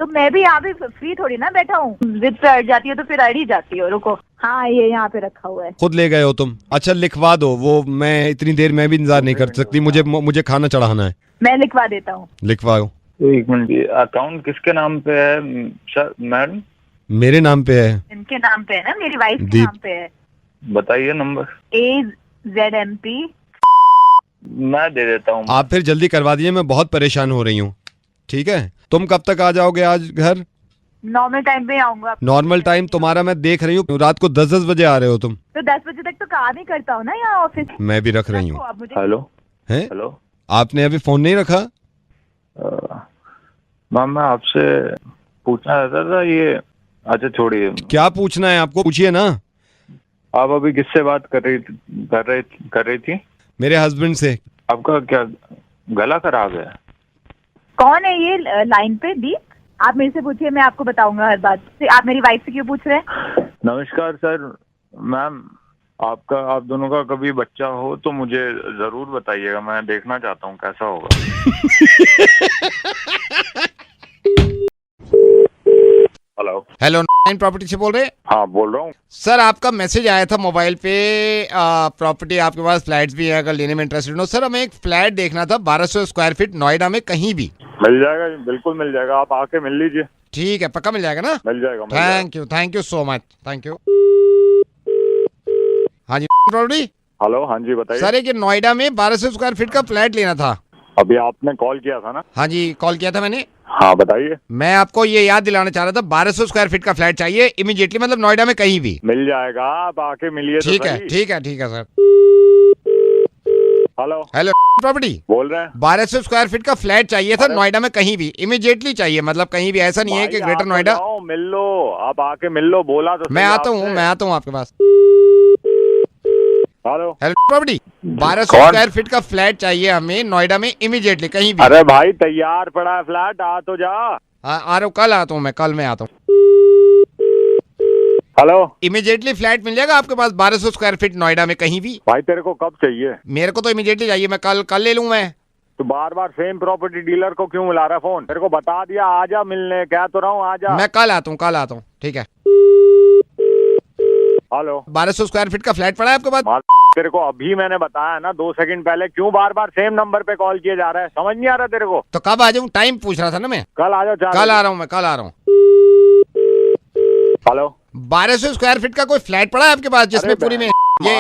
तो मैं भी यहाँ भी फ्री थोड़ी ना बैठा हूँ। जिद पे अड़ जाती हो तो फिर अड़ ही जाती हो। रुको, हाँ ये यहाँ पे रखा हुआ है। खुद ले गए हो तुम? अच्छा लिखवा दो वो, मैं इतनी देर मैं भी इंतजार नहीं कर सकती, मुझे खाना चढ़ाना है। मैं लिखवा देता हूँ। लिखवाओ। 1 मिनट, अकाउंट किसके नाम पे है मैडम? मेरे नाम पे है। इनके नाम पे है ना, मेरी वाइफ के नाम पे है। बताइए नंबर। AZMP। मैं दे देता हूँ। आप फिर जल्दी करवा दीजिए, मैं बहुत परेशान हो रही हूँ। ठीक है, तुम कब तक आ जाओगे आज घर? नॉर्मल टाइम पे आऊंगा। नॉर्मल टाइम तुम्हारा मैं देख रही हूँ, रात को 10 बजे आ रहे हो तुम। तो 10 बजे तक तो काम ही करता हूँ ना यहाँ ऑफिस। मैं भी रख रही हूँ। हेलो है? हेलो, आपने अभी फोन नहीं रखा? मैम मैं आपसे पूछना चाहता था ये। अच्छा छोड़िए, क्या पूछना है आपको, पूछिए ना। आप अभी किससे बात कर रही थी? मेरे हस्बैंड से। आपका क्या गला खराब है? कौन है ये लाइन पे? दीप, आप मेरे से पूछिए, मैं आपको बताऊंगा हर बात। आप मेरी वाइफ से क्यों पूछ रहे हैं? नमस्कार सर। मैम आप दोनों का कभी बच्चा हो तो मुझे जरूर बताइएगा, मैं देखना चाहता हूँ कैसा होगा। हेलो हेलो 9 प्रॉपर्टी से बोल रहे हैं? हाँ बोल रहा हूँ। सर आपका मैसेज आया था मोबाइल पे, प्रॉपर्टी आपके पास फ्लैट्स भी है, अगर लेने में इंटरेस्टेड हो। सर हमें एक फ्लैट देखना था 1200 स्क्वायर फीट नोएडा में कहीं भी। मिल जाएगा, बिल्कुल मिल जाएगा, आप आके मिल लीजिए। ठीक है, पक्का मिल जाएगा ना? मिल जाएगा। Thank you so much, thank you. हाँ जी प्रॉपर्टी। हेलो, हाँ जी बताइए। सर एक नोएडा में 1200 स्क्वायर फीट का फ्लैट लेना था। अभी आपने कॉल किया था ना? हाँ जी कॉल किया था मैंने। हाँ बताइए। मैं आपको ये याद दिलाना चाह रहा था, 1200 स्क्वायर फीट का फ्लैट चाहिए इमीडिएटली, मतलब नोएडा में कहीं भी। मिल जाएगा, आप आके मिलिए। ठीक है सर। हेलो प्रॉपर्टी बोल रहे हैं। 1200 स्क्वायर फीट का फ्लैट चाहिए था नोएडा में कहीं भी, इमीडिएटली चाहिए, मतलब कहीं भी, ऐसा नहीं है कि ग्रेटर नोएडा। मिल लो, आप आके मिल लो, बोला तो। मैं आता हूँ आपके पास। हेलो प्रॉपर्टी 1200 स्क्वायर फीट का फ्लैट चाहिए हमें नोएडा में इमीडिएटली कहीं भी। अरे भाई तैयार पड़ा है फ्लैट, आ तो जा। आ रहा हूँ, कल आता हूँ मैं, कल मैं आता हूँ। हेलो इमीडिएटली फ्लैट मिल जाएगा आपके पास 1200 स्क्वायर फीट नोएडा में कहीं भी? भाई तेरे को कब चाहिए? मेरे को तो इमीडिएटली चाहिए, मैं कल ले लूँ मैं। तो बार बार सेम प्रॉपर्टी डीलर को क्यों मिला रहा है फोन? तेरे को बता दिया, आजा मिलने, कह तो रहा हूँ आजा। मैं कल आता हूँ, ठीक है। हेलो 1200 स्क्वायर फीट का फ्लैट पड़ा है आपके पास? तेरे को अभी मैंने बताया ना 2 सेकंड पहले, क्यों बार बार सेम नंबर पे कॉल किए जा रहा है? समझ नहीं आ रहा तेरे को? तो कब आ जाऊँ? टाइम पूछ रहा था ना मैं। कल आ जाओ। कल आ रहा हूँ मैं, कल आ रहा हूँ। हेलो 1200 स्क्वायर फीट का कोई फ्लैट पड़ा है आपके पास जिसमें पूरी में ये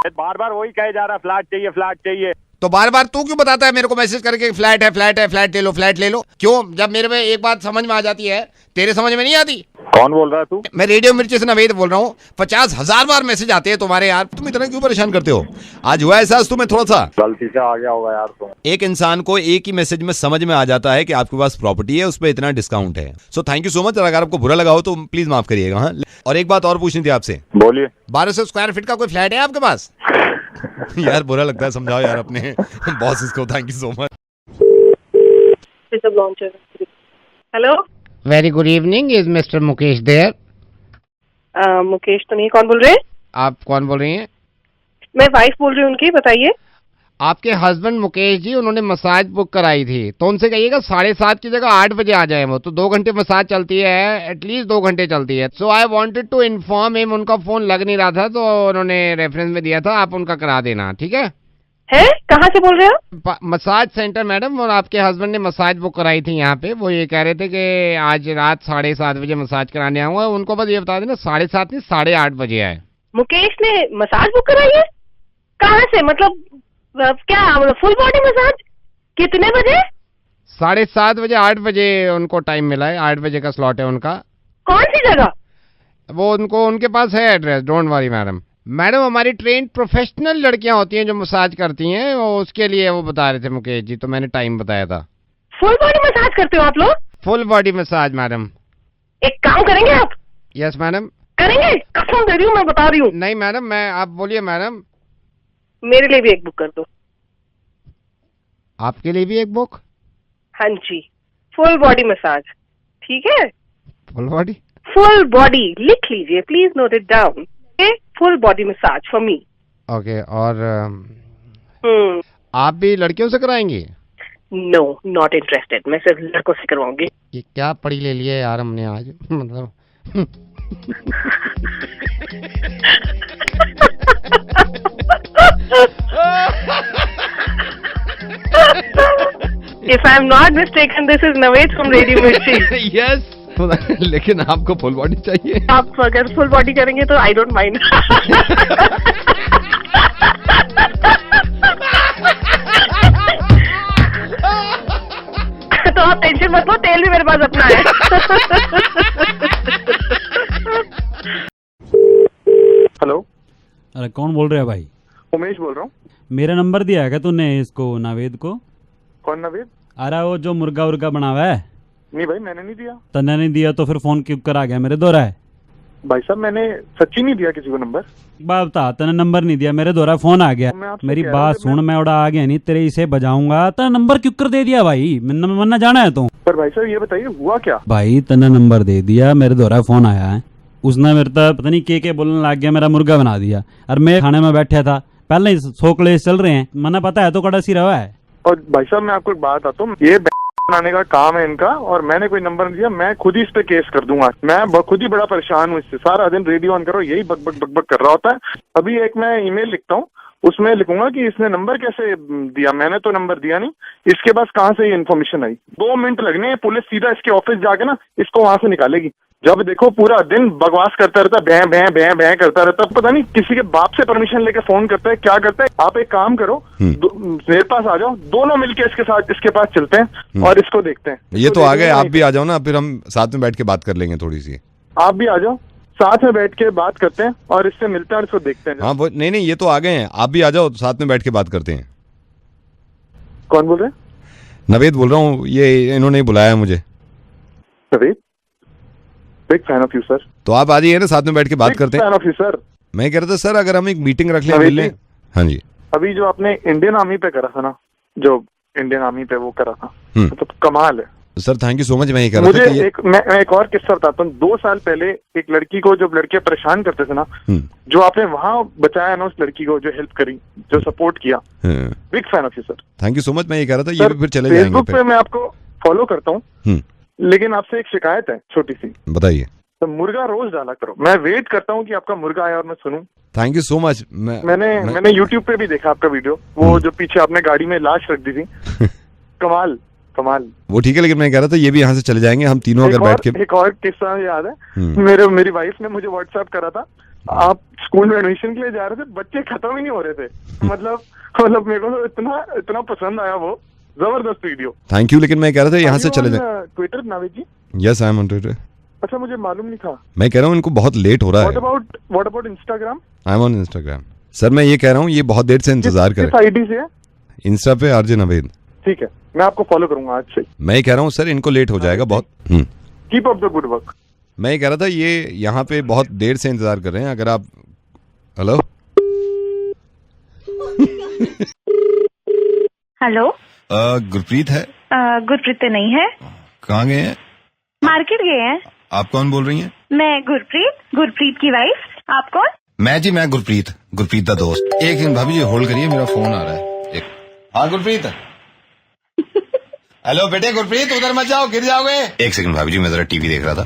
बार बार वही कहे जा रहा है, फ्लैट चाहिए। तो बार बार तू क्यों बताता है मेरे को मैसेज करके फ्लैट है, फ्लैट ले लो? क्यों? जब मेरे में एक बात समझ में आ जाती है, तेरे समझ में नहीं आती? कौन बोल रहा है तू? मैं रेडियो मिर्ची से नवेद बोल रहा हूँ। 50,000 बार मैसेज आते हैं तुम्हारे यार, तुम इतना क्यों परेशान करते हो? आज हुआ ऐसा तुम्हें थोड़ा सा गलती से आ गया होगा यार तुम। एक इंसान को एक ही मैसेज में समझ में आ जाता है कि आपके पास प्रॉपर्टी है, उस पर इतना डिस्काउंट है। So thank you so much. अगर आपको बुरा लगा हो तो प्लीज माफ करिएगा। हाँ, और एक बात और पूछनी थी आपसे। बोलिए। 1200 स्क्वायर फीट का कोई फ्लैट है आपके पास? यार बुरा लगता है, समझाओ यार अपने बॉसेस को। Thank you so much. Hello, very good evening, is mister Mukesh there? Mukesh तो नहीं, कौन बोल रहे हैं? आप कौन बोल रही हैं? मैं वाइफ बोल रही हूँ उनकी, बताइए। आपके हस्बैंड मुकेश जी, उन्होंने मसाज बुक कराई थी, तो उनसे कहिएगा 7:30 की जगह 8 बजे आ जाए वो। तो 2 घंटे मसाज चलती है, एटलीस्ट 2 घंटे चलती है। So I wanted to inform him, उनका फोन लग नहीं रहा था तो उन्होंने रेफरेंस में दिया था, आप उनका करा देना, ठीक है? कहाँ से बोल रहे हो? मसाज सेंटर मैडम, और आपके हस्बैंड ने मसाज बुक कराई थी यहाँ पे। वो ये कह रहे थे कि आज रात 7:30 बजे मसाज कराने आऊंगा। उनको बस ये बता देना 7:30 नहीं 8:30 बजे आए। मुकेश ने मसाज बुक कराई है? कहाँ से? मतलब क्या फुल बॉडी मसाज? कितने बजे? 7:30 बजे, 8 बजे उनको टाइम मिला है, 8 बजे का स्लॉट है उनका। कौन सी जगह? वो उनके पास है address, don't worry madam. Madam हमारी ट्रेंड प्रोफेशनल लड़कियां होती हैं जो मसाज करती हैं, उसके लिए वो बता रहे थे मुकेश जी, तो मैंने टाइम बताया था। फुल बॉडी मसाज करते हो आप लोग? Full body massage madam. एक काम करेंगे आप? Yes madam. करेंगे, कसम दे रही हूँ, मैं बता रही हूँ। नहीं मैडम, आप बोलिए मैडम। मेरे लिए भी एक बुक कर दो। आपके लिए भी एक बुक? हाँ जी, फुल बॉडी मसाज, ठीक है? Full body? फुल बॉडी लिख लीजिए, please note it down. Full body massage for me. Okay, और आप भी लड़कियों से कराएंगी? नो, नॉट इंटरेस्टेड, मैं सिर्फ लड़कों से करवाऊंगी। ये क्या पढ़ी ले लिया यार हमने आज, मतलब If I am not mistaken, this is Naved from Radio Mirchi. Yes. लेकिन आपको फुल बॉडी चाहिए? आप अगर फुल बॉडी करेंगे तो आई डोंट माइंड। तो आप टेंशन मत लो, तेल भी मेरे पास अपना है। हेलो। अरे कौन बोल रहे हैं भाई? उमेश बोल रहा हूँ। मेरा नंबर दिया है क्या तूने इसको, नावेद को? कौन नावेद? अरे वो जो मुर्गा उर्गा बना हुआ है। नहीं भाई, मैंने नहीं दिया। तन्ने नहीं दिया तो फिर फोन क्यों करा गया मेरे दोहरा है? भाई साहब मैंने सच्ची नहीं दिया किसी को नंबर। बात बता, तने नंबर नहीं दिया, मेरे दोहरा फोन आ गया। मेरी बात सुन, मैं उड़ा आ गया नहीं तेरे, इसे बजाऊंगा। तना नंबर क्यों कर दे दिया भाई? मरना जाना है तो? पर भाई साहब ये बताइए हुआ क्या? भाई तने नंबर दे दिया, मेरे दोहरा फोन आया है, उसने मेरे तो पता नहीं के बोलने लग गया, मेरा मुर्गा बना दिया। और मैं खाने में बैठा था, पहले ही 100 कलेश चल रहे हैं, मना पता है तो कड़ा सी रहा है। और भाई साहब मैं आपको एक बात आता हूँ, ये बनाने का काम है इनका, और मैंने कोई नंबर नहीं दिया, मैं खुद ही इस पे केस कर दूंगा। मैं खुद ही बड़ा परेशान हूँ इससे, सारा दिन रेडियो ऑन करो यही बक बक बक बक कर रहा होता है। अभी एक मैं ईमेल लिखता हूँ, उसमें लिखूंगा कि इसने नंबर कैसे दिया, मैंने तो नंबर दिया नहीं, इसके पास कहाँ से ये इन्फॉर्मेशन आई। 2 मिनट लगने, पुलिस सीधा इसके ऑफिस जाके ना इसको वहां से निकालेगी। जब देखो पूरा दिन बकवास करता रहता, भैं भैं भैं भैं करता रहता, पता नहीं किसी के बाप से परमिशन लेके फोन करता है, क्या करता है। आप एक काम करो, मेरे पास आ जाओ, दोनों मिलके इसके पास चलते हैं और इसको देखते हैं। ये तो आ गए, आप भी आ जाओ ना, फिर हम साथ में बैठ के बात कर लेंगे थोड़ी सी। आप भी आ जाओ, साथ में बैठ के बात करते हैं और इससे मिलते हैं और इसको देखते हैं। हाँ वो नहीं ये तो आ गए हैं, आप भी आ जाओ, साथ में बैठ के बात करते हैं। कौन बोल रहे हैं? नवेद बोल रहा हूँ, ये इन्होंने बुलाया मुझे। Naved, big fan of you sir. तो आप आ जाइए ना, साथ में बैठ के बात करते हैं। Fan of you sir. मैं कह रहा था सर अगर हम एक मीटिंग रख लें, मिल लें। हाँ जी। अभी जो आपने इंडियन आर्मी पे करा था ना, जो इंडियन आर्मी पे वो करा था, तो कमाल है sir. Thank you so much. मैं ये कह रहा था मुझे मैं एक और किस्सा बताता हूँ। 2 साल पहले एक लड़की को, जब लड़के परेशान करते थे ना, जो आपने वहाँ बचाया ना उस लड़की को, जो हेल्प करी, जो सपोर्ट किया, big fan of you sir. Thank you so much. मैं ये कह रहा था ये भी फिर चले जाएंगे। फेसबुक पे मैं आपको फॉलो करता हूँ, लेकिन आपसे एक शिकायत है छोटी सी। बताइए। तो मुर्गा रोज डाला करो, मैं वेट करता हूँ कि आपका मुर्गा आए और मैं सुनूं। Thank you so much. मैंने YouTube पे भी देखा आपका वीडियो, वो जो पीछे आपने गाड़ी में लाश रख दी थी। कमाल कमाल। वो ठीक है, लेकिन मैं कह रहा था ये भी यहाँ से चले जाएंगे हम तीनों अगर बैठ के। एक और किस्सा याद है, मेरी वाइफ ने मुझे व्हाट्सएप करा था, आप स्कूल में एडमिशन के लिए जा रहे थे, बच्चे खत्म ही नहीं हो रहे थे। मतलब मेरे को इतना पसंद आया वो, जबरदस्त वीडियो। Thank you. लेकिन मैं कह रहा था यहाँ से चले जाए। Twitter Naved ji? Yes I am on Twitter. अच्छा, मुझे मालूम नहीं था। मैं कह रहा हूँ इनको बहुत लेट हो रहा है। What about Instagram? I am on Instagram. Sir मैं ये कह रहा हूँ ये बहुत देर से इंतजार कर किस आईडी से है? इंस्टा पे आरजे नवेद। ठीक है, मैं आपको फॉलो करूंगा आज से। मैं ये कह रहा हूँ सर इनको लेट हो जाएगा बहुत। Keep up the good work. मैं ये कह रहा था ये यहाँ पे बहुत देर से इंतजार कर रहे हैं, अगर आप। हेलो हेलो, गुरप्रीत है? गुरप्रीत तो नहीं है। कहाँ गए हैं? मार्केट गए हैं। आप कौन बोल रही हैं? मैं गुरप्रीत की वाइफ। आप कौन? मैं गुरप्रीत दा दोस्त। एक दिन भाभी जी होल्ड करिए, मेरा फोन आ रहा है। हाँ गुरप्रीत। हेलो बेटे गुरप्रीत, उधर मत जाओ, गिर जाओगे। एक सेकंड भाभी जी, मैं जरा टीवी देख रहा था।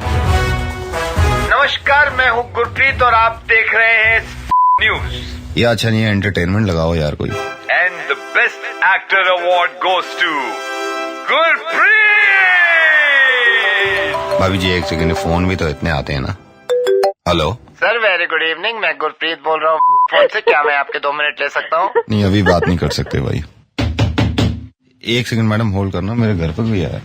नमस्कार, मैं हूँ गुरप्रीत और आप देख रहे हैं न्यूज। ये अच्छा नहीं है, एंटरटेनमेंट लगाओ यार कोई। And the best actor award goes to Gurpreet. भाभी जी एक सेकंड, फोन भी तो इतने आते हैं ना। Hello sir, very good evening, मैं गुरप्रीत बोल रहा हूँ फोन से। क्या मैं आपके 2 मिनट ले सकता हूँ? नहीं अभी बात नहीं कर सकते भाई। एक सेकंड मैडम होल्ड करना, मेरे घर पर कोई आया।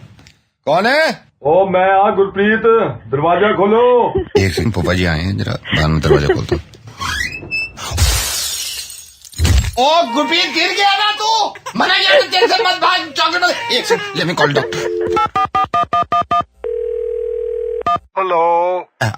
कौन है? ओ मैं गुरप्रीत, दरवाजा खोलो। एक सेकंड, पापा जी आए हैं, जरा बाहर में दरवाजा खोलता हूँ। ओ गुरप्रीत गिर गया ना तू, मना किया तेरे से मत भाग, चॉकलेट। एक second, let me call doctor. Hello,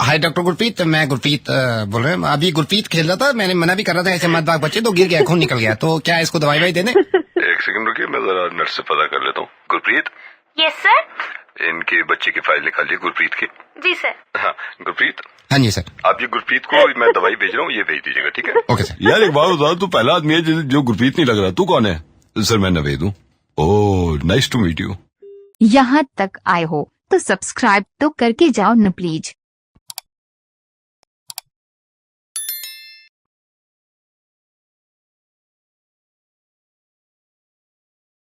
हाय डॉक्टर गुरप्रीत, मैं गुरप्रीत बोल रहे हैं। अभी गुरप्रीत खेल रहा था, मैंने मना भी कर रहा था ऐसे मत भाग बच्चे, तो गिर गया, खून निकल गया। तो क्या इसको दवाई वाई देने? एक सेकंड रुकिए, मैं जरा नर्स से पता कर लेता हूँ। गुरप्रीत। Yes sir. इनके बच्चे की फाइल निकालिए, गुरप्रीत की। जी सर। हाँ गुरप्रीत। हाँ जी सर। आप ये गुरप्रीत को मैं दवाई भेज रहा हूँ, ये भेज दीजिएगा, ठीक है? Okay sir. यार एक बात बता, तू पहला आदमी है जो गुरप्रीत नहीं लग रहा। तू कौन है? सर मैं नवेद हूँ। Oh nice to meet you. यहाँ तक आए हो तो सब्सक्राइब तो करके जाओ न प्लीज।